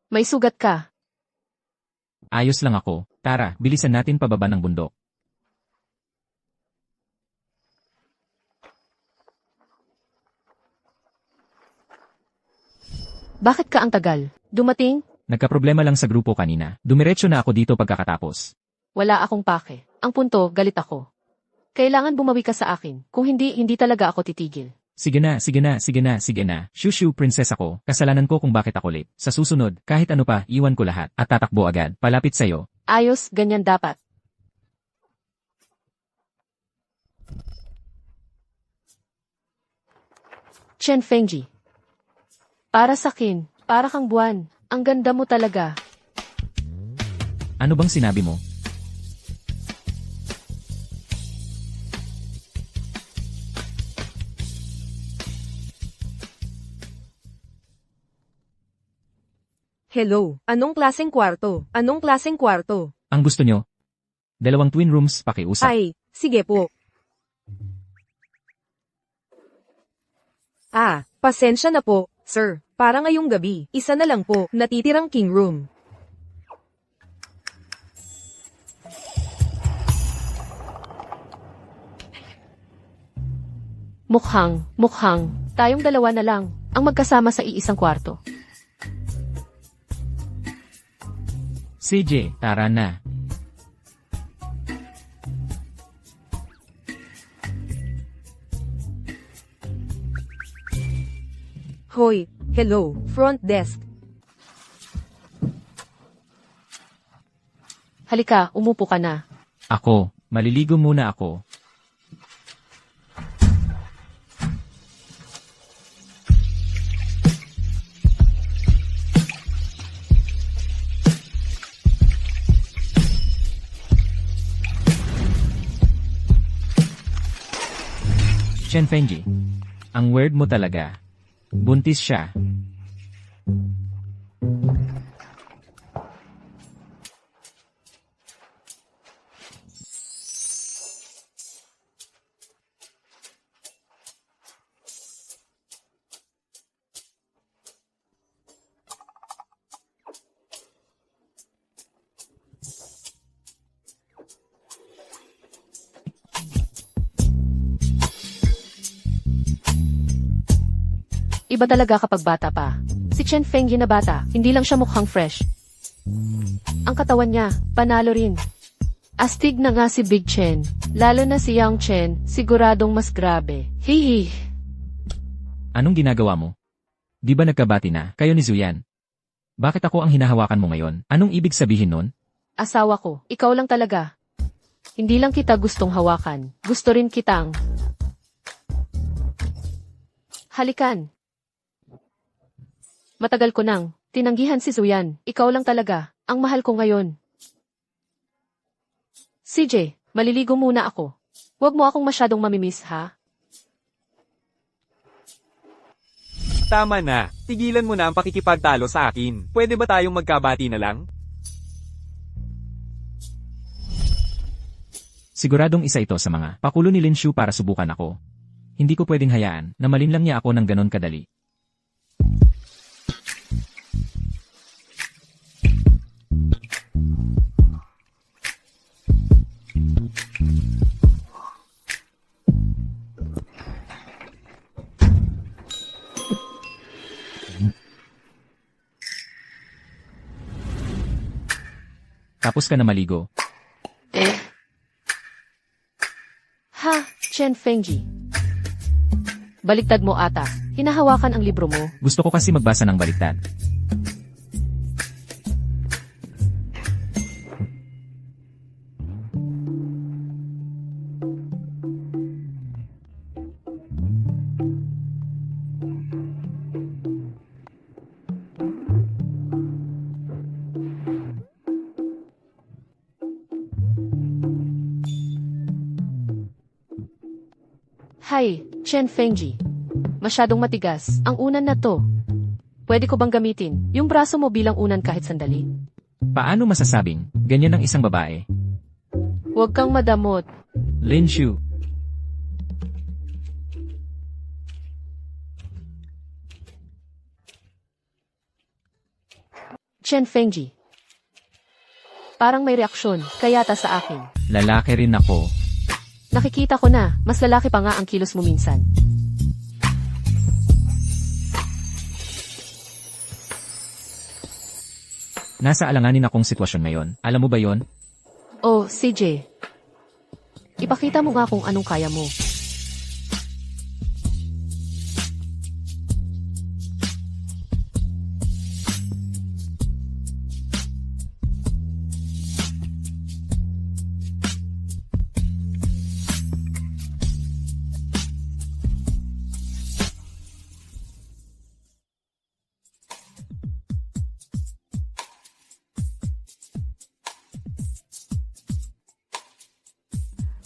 May sugat ka. Ayos lang ako. Tara, bilisan natin pababa ng bundok. Bakit ka ang tagal? Dumating? Nagkaproblema lang sa grupo kanina. Dumiretso na ako dito pagkakatapos. Wala akong pake. Ang punto, galit ako. Kailangan bumawi ka sa akin. Kung hindi, hindi talaga ako titigil. Sige na, sige na, sige na, sige na. Shushu, princess ako. Kasalanan ko kung bakit ako late. Sa susunod, kahit ano pa, iwan ko lahat. At tatakbo agad. Palapit sa'yo. Ayos, ganyan dapat. Chen Fengyi. Para sakin, para kang buwan. Ang ganda mo talaga. Ano bang sinabi mo? Hello, anong klaseng kwarto? Anong klaseng kwarto? Ang gusto nyo? 2 twin rooms pakiusap. Ay, sige po. Pasensya na po, sir. Para ngayong gabi, isa na lang po, natitirang king room. Mukhang, tayong dalawa na lang, ang magkasama sa iisang kwarto. CJ, tara na. Hoy, hello, front desk. Halika, umupo ka na. Ako, maliligo muna ako. Chen Fengji, ang weird mo talaga. Buntis siya. Iba talaga kapag bata pa. Si Chen Fengyi na bata, hindi lang siya mukhang fresh. Ang katawan niya, panalo rin. Astig na nga si Big Chen, lalo na si Young Chen, siguradong mas grabe. Hihi. Anong ginagawa mo? Di ba nagkabati na kayo ni Zuyan? Bakit ako ang hinahawakan mo ngayon? Anong ibig sabihin nun? Asawa ko, ikaw lang talaga. Hindi lang kita gustong hawakan, gusto rin kitang halikan. Matagal ko nang tinanggihan si Zuyan, ikaw lang talaga, ang mahal ko ngayon. CJ, maliligo muna ako. Huwag mo akong masyadong mamimiss, ha? Tama na, tigilan mo na ang pakikipagtalo sa akin. Pwede ba tayong magkabati na lang? Siguradong isa ito sa mga pakulo ni Lin Shu para subukan ako. Hindi ko pwedeng hayaan na malinlang niya ako ng ganon kadali. Tapos ka na maligo. Ha, Chen Fengji. Baliktad mo ata. Hinahawakan ang libro mo. Gusto ko kasi magbasa ng baliktad. Hay, Chen Fengji. Masyadong matigas. Ang unan na to. Pwede ko bang gamitin yung braso mo bilang unan kahit sandali? Paano masasabing ganyan ang isang babae? Huwag kang madamot. Lin Shu. Chen Fengji. Parang may reaksyon, kayata sa akin. Lalaki rin ako. Nakikita ko na, mas lalaki pa nga ang kilos mo minsan. Nasa alanganin akong sitwasyon ngayon. Alam mo ba yon? Oh, CJ. Ipakita mo nga kung anong kaya mo.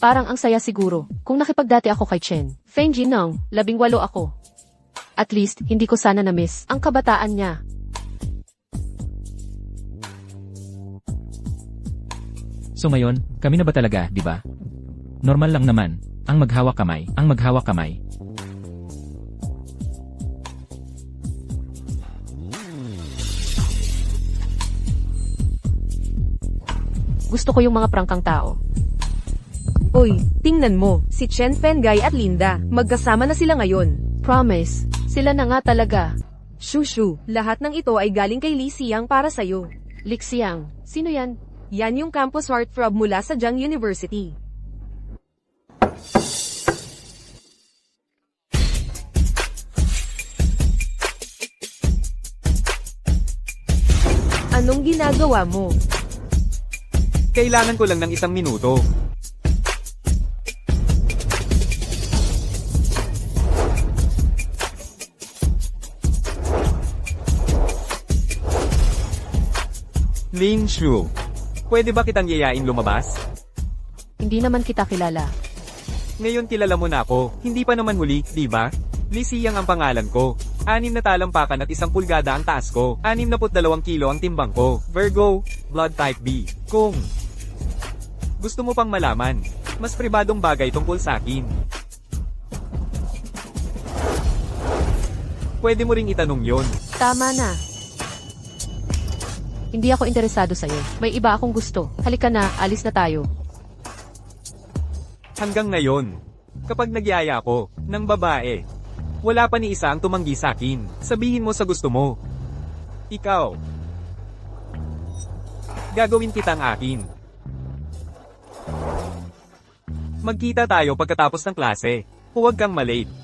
Parang ang saya siguro, kung nakipagdati ako kay Chen. Fengji nang, 18 ako. At least, hindi ko sana na-miss ang kabataan niya. So ngayon, kami na ba talaga, di ba? Normal lang naman. Ang maghawak kamay. Ang maghawak kamay. Gusto ko yung mga prangkang tao. Uy, tingnan mo, si Chen Fengay at Linda, magkasama na sila ngayon. Promise, sila na nga talaga. Shushu, lahat ng ito ay galing kay Li Xiang para sa'yo. Lixiang, sino yan? Yan yung campus heartthrob mula sa Jiang University. Anong ginagawa mo? Kailangan ko lang ng 1 minuto. Lin Shu, pwede ba kitang yayain lumabas? Hindi naman kita kilala. Ngayon kilala mo na ako, hindi pa naman huli, di ba? Li Xiang ang pangalan ko. 6 na talampakan at 1 pulgada ang taas ko. 62 kilo ang timbang ko. Virgo, blood type B. Kung gusto mo pang malaman, mas pribadong bagay tungkol sa akin, pwede mo ring itanong yon. Tama na. Hindi ako interesado sa'yo. May iba akong gusto. Halika na, alis na tayo. Hanggang ngayon, kapag nagyaya ako ng babae, wala pa ni isa ang tumanggi sa akin. Sabihin mo sa gusto mo. Ikaw. Gagawin kitang akin. Magkita tayo pagkatapos ng klase. Huwag kang malate.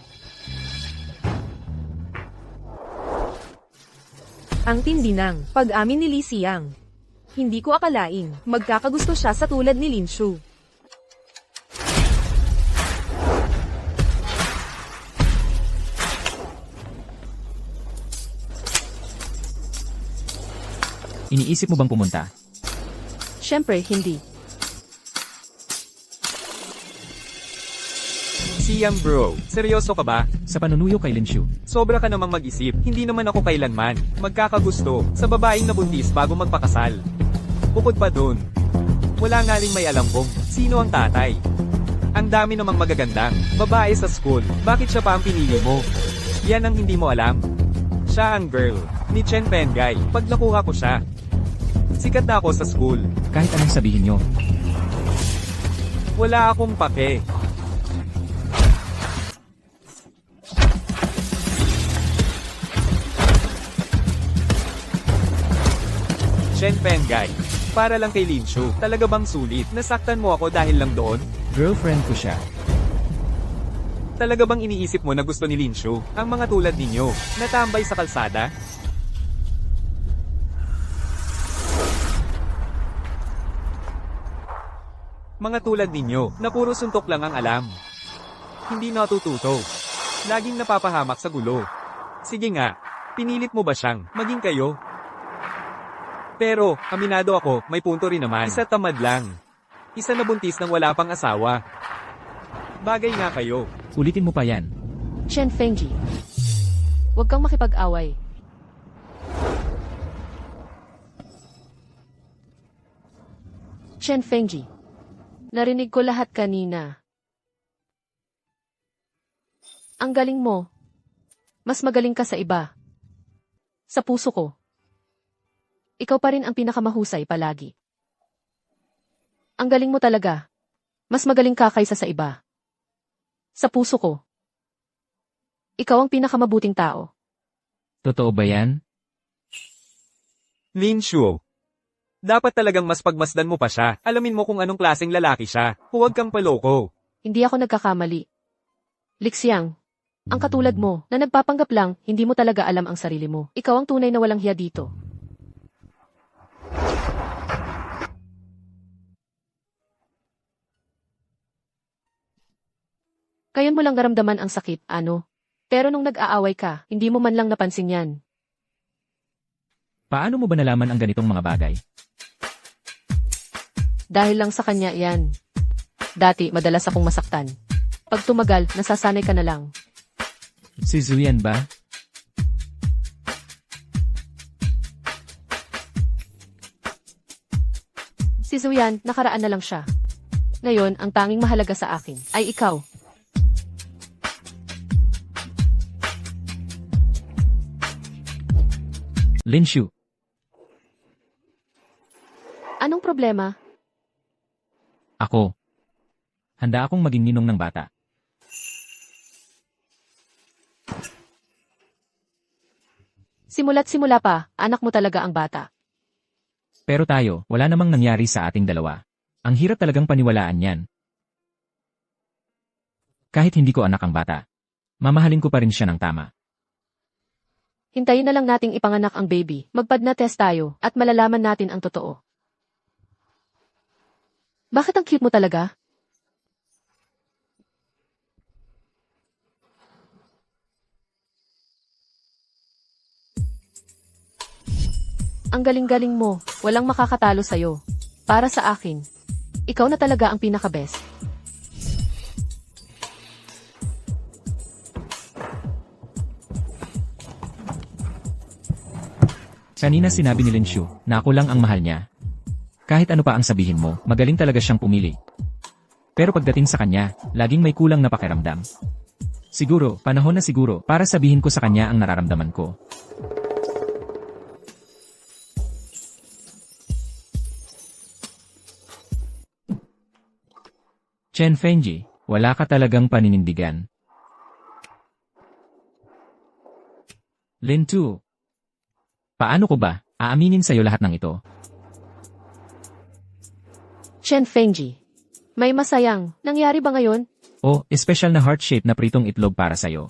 Ang tindi ng pag-amin ni Li Xiang. Hindi ko akalain, magkakagusto siya sa tulad ni Lin Shu. Iniisip mo bang pumunta? Siyempre, hindi. Siam bro, seryoso ka ba? Sa panunuyo kay Linshu. Sobra ka namang mag-isip, hindi naman ako kailanman magkakagusto sa babaeng nabuntis bago magpakasal. Bukod pa dun, wala nga ring may alam kung sino ang tatay. Ang dami namang magagandang babae sa school, bakit siya pa ang pinili mo? Yan ang hindi mo alam. Siya ang girl ni Chen Pengay, pag nakuha ko siya. Sikat na ako sa school. Kahit anong sabihin nyo. Wala akong pake. Chen Pengay, para lang kay Lin Shu, talaga bang sulit? Nasaktan mo ako dahil lang doon? Girlfriend ko siya. Talaga bang iniisip mo na gusto ni Lin Shu, ang mga tulad ninyo, natambay sa kalsada? Mga tulad ninyo, na puro suntok lang ang alam. Hindi natututo. Laging napapahamak sa gulo. Sige nga, pinilit mo ba siyang maging kayo? Pero, aminado ako, may punto rin naman. Isa tamad lang. Isa nabuntis nang wala pang asawa. Bagay nga kayo. Ulitin mo pa yan. Chen Fengji. Huwag kang makipag-away. Chen Fengji. Narinig ko lahat kanina. Ang galing mo. Mas magaling ka sa iba. Sa puso ko. Ikaw pa rin ang pinakamahusay palagi. Ang galing mo talaga. Mas magaling ka kaysa sa iba. Sa puso ko. Ikaw ang pinakamabuting tao. Totoo ba yan? Lin Shu. Dapat talagang mas pagmasdan mo pa siya. Alamin mo kung anong klaseng lalaki siya. Huwag kang paloko. Hindi ako nagkakamali. Lixiang, ang katulad mo, na nagpapanggap lang, hindi mo talaga alam ang sarili mo. Ikaw ang tunay na walang hiya dito. Kayon mo lang naramdaman ang sakit, ano? Pero nung nag-aaway ka, hindi mo man lang napansin yan. Paano mo ba nalaman ang ganitong mga bagay? Dahil lang sa kanya yan. Dati, madalas akong masaktan. Pag tumagal, nasasanay ka na lang. Si Zuyan ba? Si Si Zuyan, nakaraan na lang siya. Ngayon, ang tanging mahalaga sa akin ay ikaw. Linshu, Anong problema? ako. Handa akong maging ninong ng bata. Simula't simula pa, anak mo talaga ang bata. Pero tayo, wala namang nangyari sa ating dalawa. Ang hirap talagang paniwalaan yan. Kahit hindi ko anak ang bata, mamahalin ko pa rin siya ng tama. Hintayin na lang nating ipanganak ang baby, magpad na test tayo, at malalaman natin ang totoo. Bakit ang cute mo talaga? Ang galing-galing mo, walang makakatalo sa'yo. Para sa akin, ikaw na talaga ang pinaka-best. Kanina sinabi ni Linshu na ako lang ang mahal niya. Kahit ano pa ang sabihin mo, magaling talaga siyang pumili. Pero pagdating sa kanya, laging may kulang na pakiramdam. Siguro, panahon na siguro para sabihin ko sa kanya ang nararamdaman ko. Chen Fengji, wala ka talagang paninindigan. Lin Tu, paano ko ba aaminin sa'yo lahat ng ito? Chen Fengji, may masayang, nangyari ba ngayon? O, espesyal na heart-shaped na pritong itlog para sa'yo.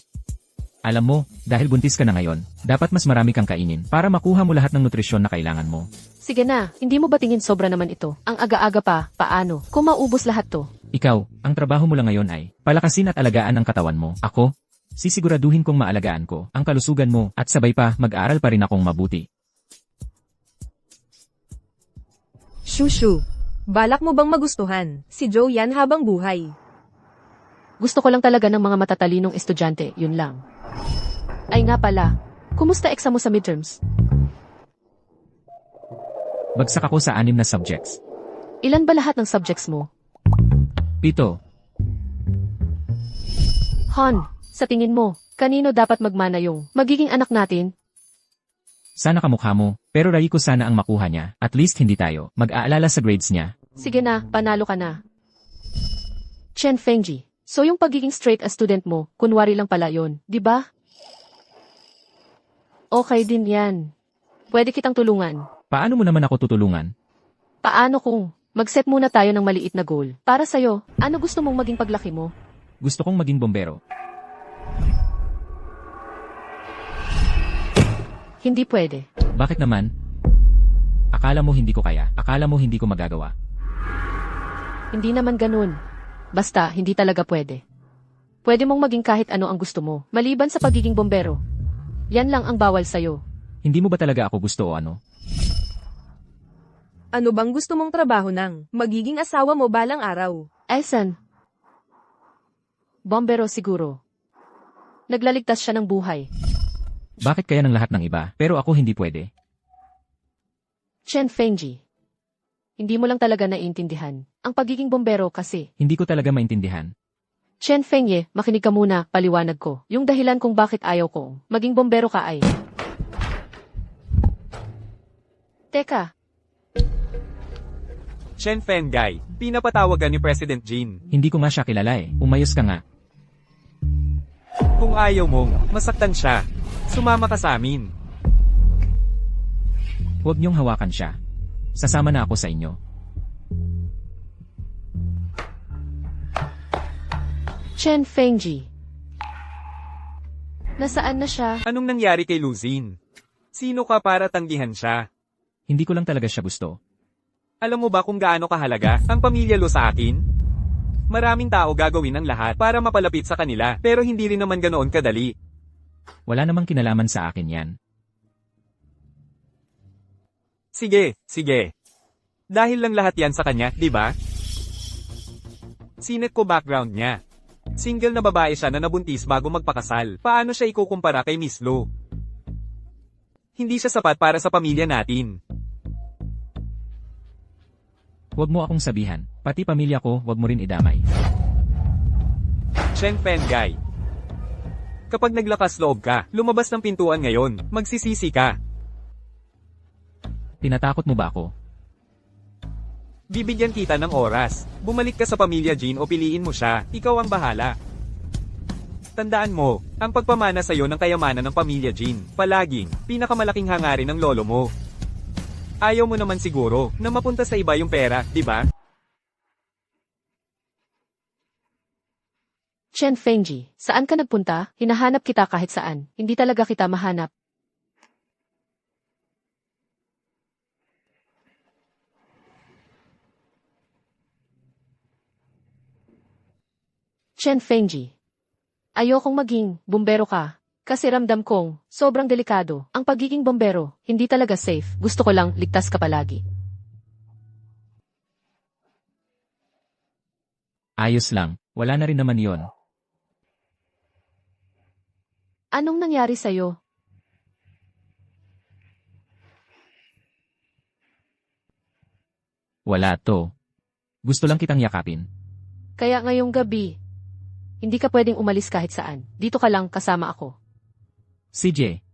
Alam mo, dahil buntis ka na ngayon, dapat mas marami kang kainin para makuha mo lahat ng nutrisyon na kailangan mo. Sige na, hindi mo ba tingin sobra naman ito? Ang aga-aga pa, paano? Kung maubos lahat to. Ikaw, ang trabaho mo lang ngayon ay palakasin at alagaan ang katawan mo. Ako, sisiguraduhin kong maalagaan ko ang kalusugan mo at sabay pa mag-aral pa rin akong mabuti. Shushu, balak mo bang magustuhan si Joyan habang buhay? Gusto ko lang talaga ng mga matatalinong estudyante, yun lang. Ay nga pala, kumusta exam mo sa midterms? Bagsak ako sa 6 na subjects. Ilan ba lahat ng subjects mo? 7. Han, sa tingin mo, kanino dapat magmana yung magiging anak natin? Sana kamukha mo, pero rayi ko sana ang makuha niya. At least hindi tayo mag-aalala sa grades niya. Sige na, panalo ka na. Chen Fengji, so yung pagiging straight as student mo, kunwari lang pala yun, di ba? Okay din yan. Pwede kitang tulungan. Paano mo naman ako tutulungan? Paano kung mag-set muna tayo ng maliit na goal? Para sa'yo, ano gusto mong maging paglaki mo? Gusto kong maging bombero. Hindi pwede. Bakit naman? Akala mo hindi ko kaya. Akala mo hindi ko magagawa. Hindi naman ganun. Basta, hindi talaga pwede. Pwede mong maging kahit ano ang gusto mo, maliban sa pagiging bombero. Yan lang ang bawal sa'yo. Hindi mo ba talaga ako gusto o ano? Ano bang gusto mong trabaho ng magiging asawa mo balang araw? Elsan. Bombero siguro. Naglaligtas siya ng buhay. Bakit kaya ng lahat ng iba, pero ako hindi pwede? Chen Fengji. Hindi mo lang talaga naiintindihan. Ang pagiging bombero kasi. Hindi ko talaga maintindihan. Chen Fengye, makinig ka muna, paliwanag ko. Yung dahilan kung bakit ayaw ko maging bombero ka ay. Teka, Chen Fenggai, pinapatawagan ni President Jin. Hindi ko nga siya kilala eh. Umayos ka nga. Kung ayaw mong masaktan siya, sumama ka sa amin. Huwag niyong hawakan siya. Sasama na ako sa inyo. Chen Fengji. Nasaan na siya? Anong nangyari kay Luzin? Sino ka para tanggihan siya? Hindi ko lang talaga siya gusto. Alam mo ba kung gaano kahalaga ang pamilya Lo sa akin? Maraming tao gagawin ang lahat para mapalapit sa kanila, pero hindi rin naman ganoon kadali. Wala namang kinalaman sa akin yan. Sige, sige. Dahil lang lahat yan sa kanya, di ba? Sinet ko background niya. Single na babae siya na nabuntis bago magpakasal. Paano siya ikukumpara kay Miss Lo? Hindi siya sapat para sa pamilya natin. Huwag mo akong sabihan, pati pamilya ko, huwag mo rin idamay. Chen Fenggai. Kapag naglakas loob ka, lumabas ng pintuan ngayon, magsisisi ka. Tinatakot mo ba ako? Bibigyan kita ng oras. Bumalik ka sa pamilya Jin o piliin mo siya, ikaw ang bahala. Tandaan mo, ang pagpamana sa'yo ng kayamanan ng pamilya Jin, palaging, pinakamalaking hangarin ng lolo mo. Ayaw mo naman siguro, na mapunta sa iba yung pera, di ba? Chen Fengji, saan ka nagpunta? Hinahanap kita kahit saan. Hindi talaga kita mahanap. Chen Fengji. Ayokong maging bumbero ka. Kasi ramdam kong sobrang delikado ang pagiging bombero. Hindi talaga safe. Gusto ko lang ligtas ka palagi. Ayos lang, wala na rin naman yon. Anong nangyari sa'yo? Wala to. Gusto lang kitang yakapin. Kaya ngayong gabi, hindi ka pwedeng umalis kahit saan. Dito ka lang kasama ako. CJ.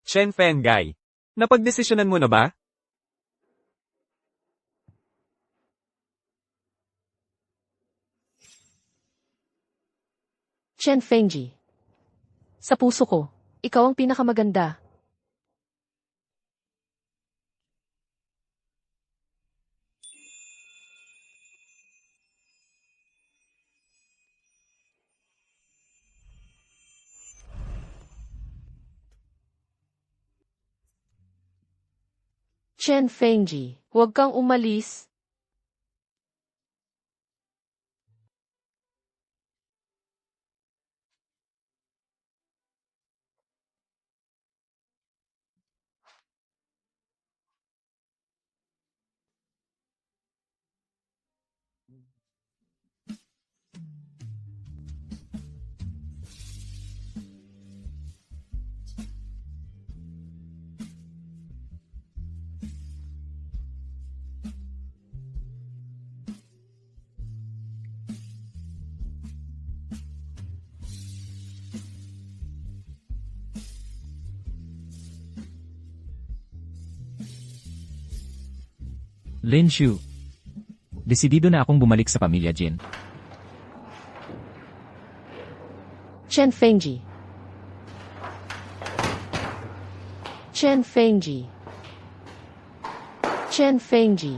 Chen Fenggai. Napagdesisyonan mo na ba? Chen Fengji. Sa puso ko, ikaw ang pinakamaganda. Chen Fengji, huwag kang umalis. Lin Shu. Desidido na akong bumalik sa pamilya Jin. Chen Fengji. Chen Fengji. Chen Fengji.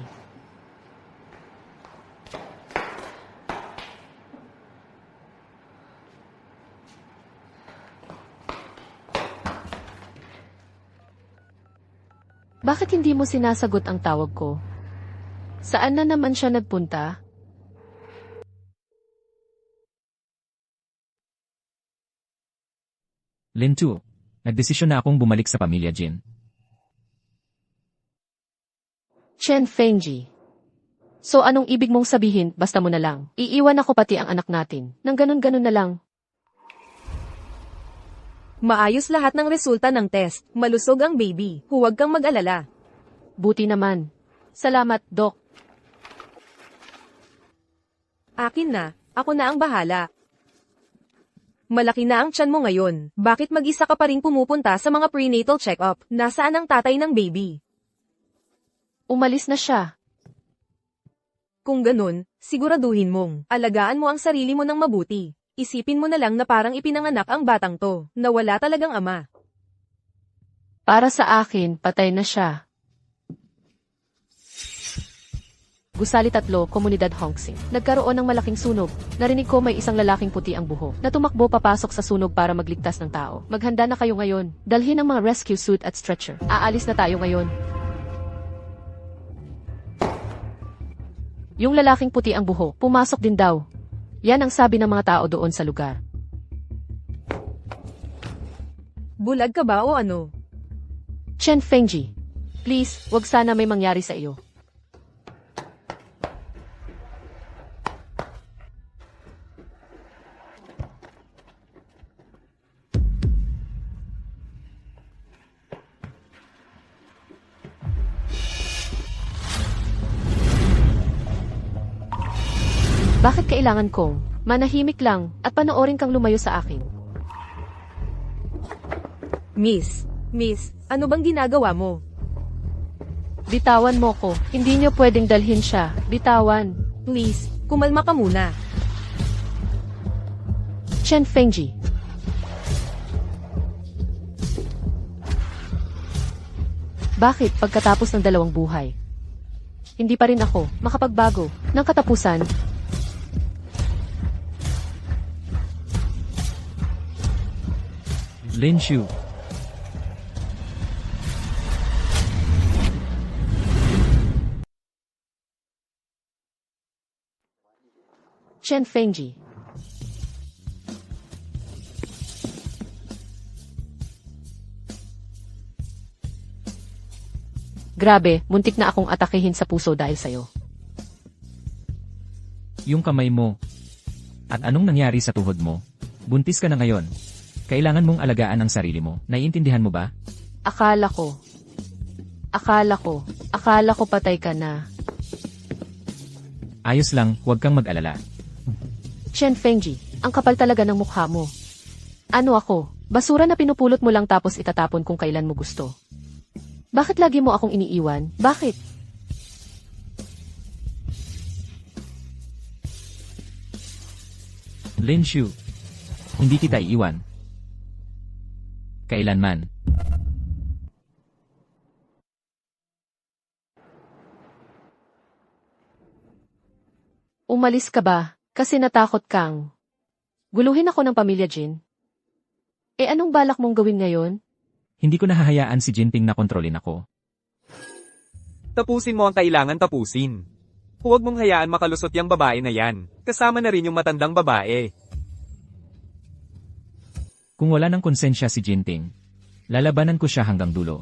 Bakit hindi mo sinasagot ang tawag ko? Saan na naman siya nagpunta? Lin Tu. Nagdesisyon na akong bumalik sa pamilya Jin. Chen Fengji. So anong ibig mong sabihin, basta mo na lang. Iiwan ako pati ang anak natin. Nang ganun-ganun na lang. Maayos lahat ng resulta ng test. Malusog ang baby. Huwag kang mag-alala. Buti naman. Salamat, Doc. Akin na. Ako na ang bahala. Malaki na ang tiyan mo ngayon. Bakit mag-isa ka pa rin pumupunta sa mga prenatal check-up? Nasaan ang tatay ng baby? Umalis na siya. Kung ganun, siguraduhin mong alagaan mo ang sarili mo ng mabuti. Isipin mo na lang na parang ipinanganak ang batang to, na wala talagang ama. Para sa akin, patay na siya. Gusali 3, Komunidad Hongsing. Nagkaroon ng malaking sunog. Narinig ko may isang lalaking puti ang buhok na tumakbo papasok sa sunog para magligtas ng tao. Maghanda na kayo ngayon. Dalhin ang mga rescue suit at stretcher. Aalis na tayo ngayon. Yung lalaking puti ang buhok, pumasok din daw. Yan ang sabi ng mga tao doon sa lugar. Bulag ka ba o ano? Chen Fengji, please, wag sana may mangyari sa iyo. Bakit kailangan kong manahimik lang at panoorin kang lumayo sa akin? Miss, ano bang ginagawa mo? Bitawan mo ko. Hindi niyo pwedeng dalhin siya. Bitawan. Please, kumalma ka muna. Chen Fengji. Bakit pagkatapos ng 2 buhay? Hindi pa rin ako makapagbago ng katapusan. Lin Shu. Chen Fengji. Grabe, muntik na akong atakehin sa puso dahil sa'yo. Yung kamay mo. At anong nangyari sa tuhod mo? Buntis ka na ngayon. Kailangan mong alagaan ang sarili mo. Naiintindihan mo ba? Akala ko patay ka na. Ayos lang, huwag kang mag-alala. Chen Fengji, ang kapal talaga ng mukha mo. Ano ako? Basura na pinupulot mo lang tapos itatapon kung kailan mo gusto. Bakit lagi mo akong iniiwan? Bakit? Lin Shu. Hindi kita iiwan. Kailanman. Umalis ka ba? Kasi natakot kang. Guluhin ako ng pamilya Jin. Anong balak mong gawin ngayon? Hindi ko nahahayaan si Jinping na kontrolin ako. Tapusin mo ang kailangan tapusin. Huwag mong hayaan makalusot yung babae na yan. Kasama na rin yung matandang babae. Kung wala ng konsensya si Jinping, lalabanan ko siya hanggang dulo.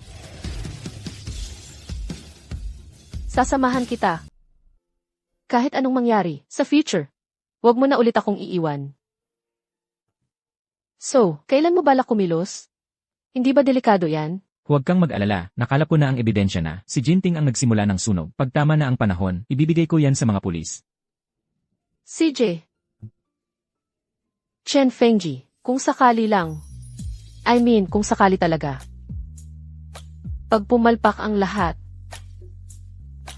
Sasamahan kita. Kahit anong mangyari, sa future. Huwag mo na ulit akong iiwan. So, kailan mo balak kumilos? Hindi ba delikado yan? Huwag kang mag-alala, nakalap ko na ang ebidensya na si Jinping ang nagsimula ng sunog. Pagtama na ang panahon, ibibigay ko yan sa mga pulis. CJ. Chen Fengji, kung sakali lang. Kung sakali talaga. Pag pumalpak ang lahat,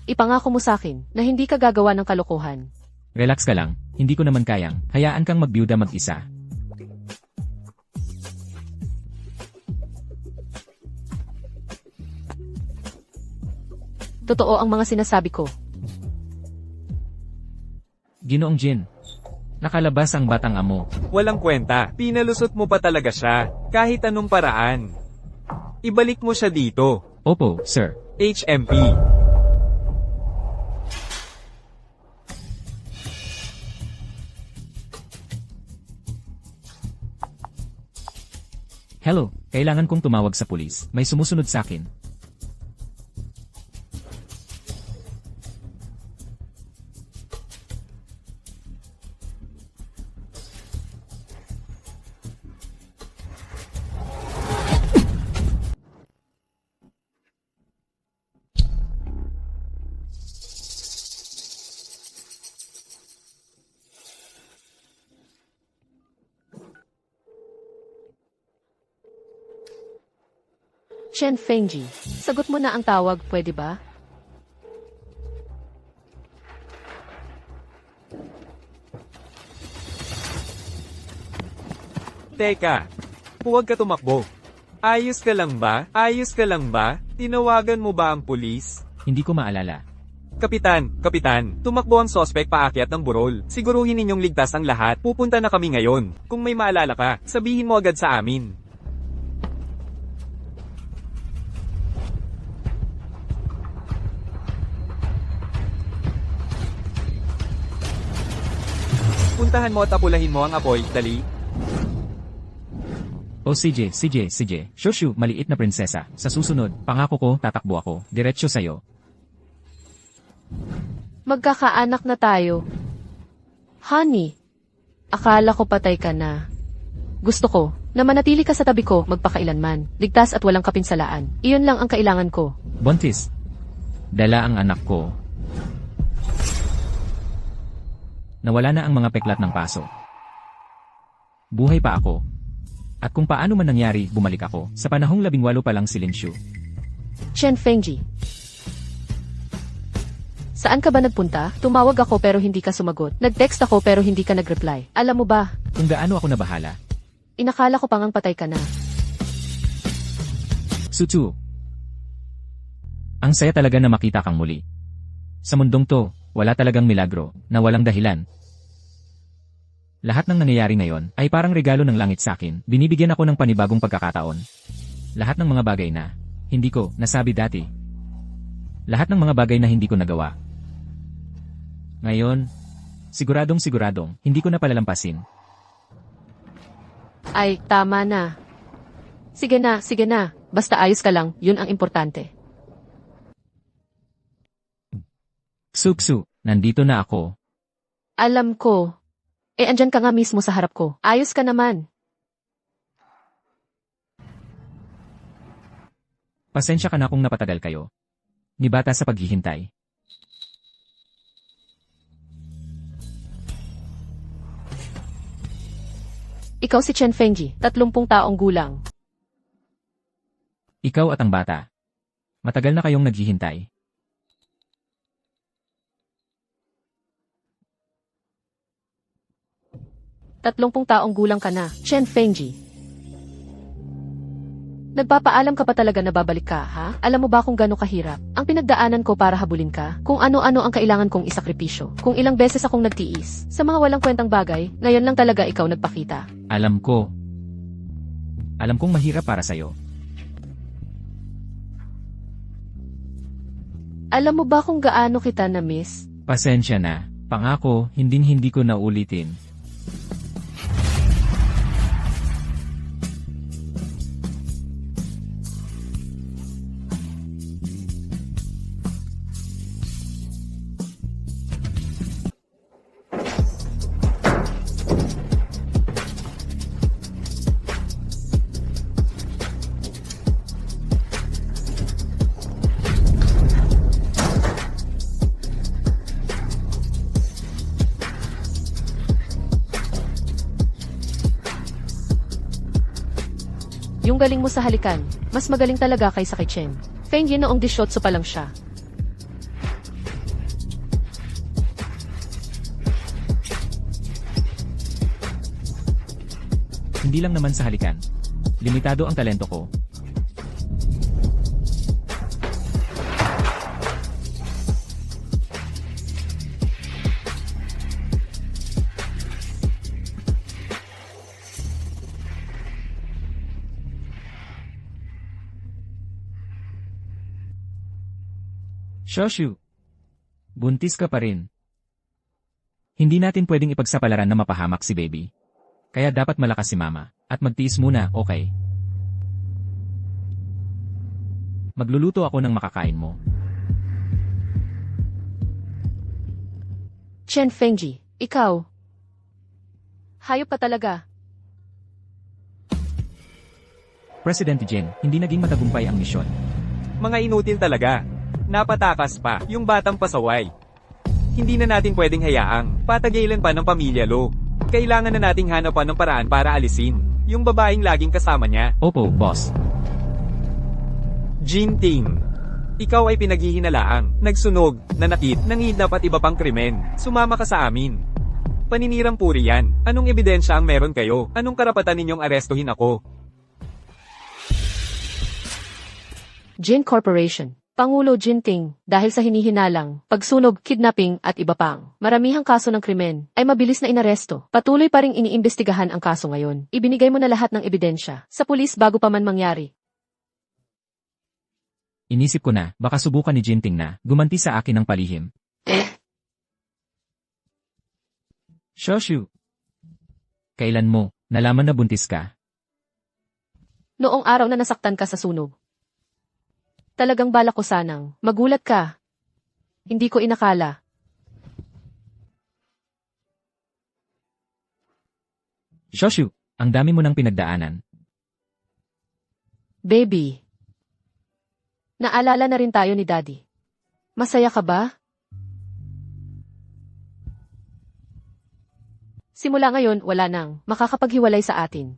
ipangako mo sa akin na hindi ka gagawa ng kalokohan. Relax ka lang, hindi ko naman kayang, hayaan kang magbyuda mag-isa. Totoo ang mga sinasabi ko. Ginoong Jin. Nakalabas ang batang amo. Walang kwenta. Pinalusot mo pa talaga siya. Kahit anong paraan. Ibalik mo siya dito. Opo, sir. HMP. Hello, kailangan kong tumawag sa pulis. May sumusunod sa akin. Chen Fengji, sagot mo na ang tawag, pwede ba? Teka. Huwag ka tumakbo. Ayos ka lang ba? Ayos ka lang ba? Tinawagan mo ba ang pulis? Hindi ko maalala. Kapitan, tumakbo ang sospek paakyat ng burol. Siguruhin ninyong ligtas ang lahat. Pupunta na kami ngayon. Kung may maalala ka, sabihin mo agad sa amin. Puntahan mo at apulahin mo ang apoy, dali. O CJ. Shoshu, maliit na prinsesa. Sa susunod, pangako ko, tatakbo ako. Diretso sa'yo. Magkakaanak na tayo. Honey, akala ko patay ka na. Gusto ko na manatili ka sa tabi ko magpakailanman. Ligtas at walang kapinsalaan. Iyon lang ang kailangan ko. Buntis. Dala ang anak ko. Nawala na ang mga peklat ng paso. Buhay pa ako. At kung paano man nangyari, bumalik ako. Sa panahong 18 pa lang si Lin Shu. Chen Fengji. Saan ka ba nagpunta? Tumawag ako pero hindi ka sumagot. Nag-text ako pero hindi ka nag-reply. Alam mo ba, Kung gaano ako nabahala. inakala ko pangang patay ka na. Sutsu. Ang saya talaga na makita kang muli. Sa mundong to, wala talagang milagro, na walang dahilan. Lahat ng nangyayari ngayon ay parang regalo ng langit sa akin. Binibigyan ako ng panibagong pagkakataon. Lahat ng mga bagay na hindi ko nasabi dati. Lahat ng mga bagay na hindi ko nagawa. Ngayon, siguradong hindi ko na palalampasin. Ay, tama na. Sige na. Basta ayos ka lang, yun ang importante. Suksu, nandito na ako. Alam ko. Andyan ka nga mismo sa harap ko. Ayos ka naman. Pasensya ka na kung napatagal kayo. Nibata sa paghihintay. Ikaw si Chen Fengji, 30 taong gulang. Ikaw at ang bata. Matagal na kayong naghihintay. Tatlumpung taong gulang ka na, Chen Fengji. Nagpapaalam ka pa talaga na babalik ka, ha? Alam mo ba kung gaano kahirap? Ang pinagdaanan ko para habulin ka? Kung ano-ano ang kailangan kong isakripisyo? Kung ilang beses akong nagtiis? Sa mga walang kwentang bagay, ngayon lang talaga ikaw nagpakita. Alam ko. Alam kong mahirap para sa'yo. Alam mo ba kung gaano kita na-miss? Pasensya na. Pangako, hindi ko na ulitin. Yung galing mo sa halikan, mas magaling talaga kaysa kay Chen. Fengyi noong 18 pa lang siya. Hindi lang naman sa halikan. Limitado ang talento ko. Shoshu, buntis ka pa rin. Hindi natin pwedeng ipagsapalaran na mapahamak si baby. Kaya dapat malakas si mama, at magtiis muna, okay? Magluluto ako ng makakain mo. Chen Fengji, ikaw. Hayop ka talaga. President Jin, hindi naging matagumpay ang misyon. Mga inutil talaga. Napatakas pa, yung batang pasaway. Hindi na natin pwedeng hayaang patagalan pa ng pamilya Lo. Kailangan na nating hanapan ng paraan para alisin yung babaeng laging kasama niya. Opo, boss. Jinting. Ikaw ay pinaghihinalaang, nagsunog, nanakit, nangidnap at iba pang krimen. Sumama ka sa amin. Paninirang puri yan. Anong ebidensya ang meron kayo? Anong karapatan ninyong arestuhin ako? Jin Corporation. Pangulo Jinting, dahil sa hinihinalang, pagsunog, kidnapping at iba pang maramihang kaso ng krimen, ay mabilis na inaresto. Patuloy pa ring iniimbestigahan ang kaso ngayon. Ibinigay mo na lahat ng ebidensya sa pulis bago pa man mangyari. Inisip ko na, baka subukan ni Jinting na gumanti sa akin ng palihim. Shoshu, kailan mo nalaman na buntis ka? Noong araw na nasaktan ka sa sunog. Talagang balak ko sanang magulat ka. Hindi ko inakala. Shoshu, ang dami mo ng pinagdaanan. Baby. Naalala na rin tayo ni Daddy. Masaya ka ba? Simula ngayon, wala nang makakapaghiwalay sa atin.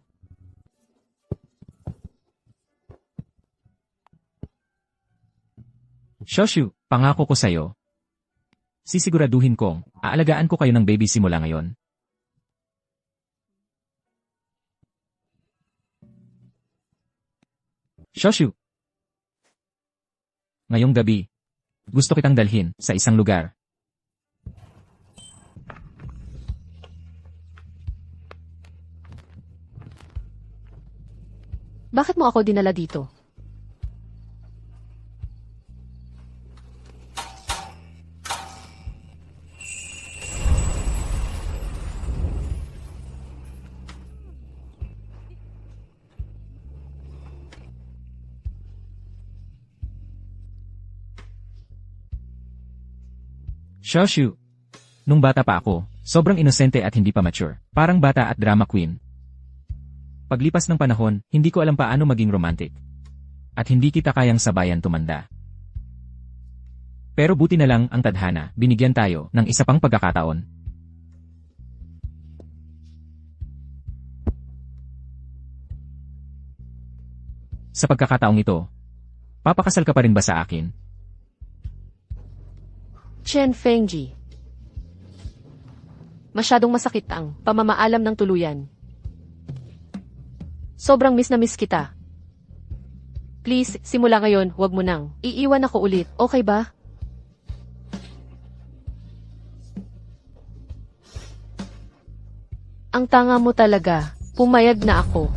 Shoshu, pangako ko sa'yo. Sisiguraduhin kong, aalagaan ko kayo ng baby simula ngayon. Shoshu. Ngayong gabi, gusto kitang dalhin sa isang lugar. Bakit mo ako dinala dito? Shoshu. Nung bata pa ako, sobrang inosente at hindi pa mature. Parang bata at drama queen. Paglipas ng panahon, hindi ko alam paano maging romantic. At hindi kita kayang sabayan tumanda. Pero buti na lang ang tadhana, binigyan tayo ng isa pang pagkakataon. Sa pagkakataong ito, papakasal ka pa rin ba sa akin? Chen Fengji. Masyadong masakit ang pamamaalam ng tuluyan. Sobrang miss na miss kita. Please, simula ngayon, huwag mo nang iiwan ako ulit, okay ba? Ang tanga mo talaga, pumayag na ako.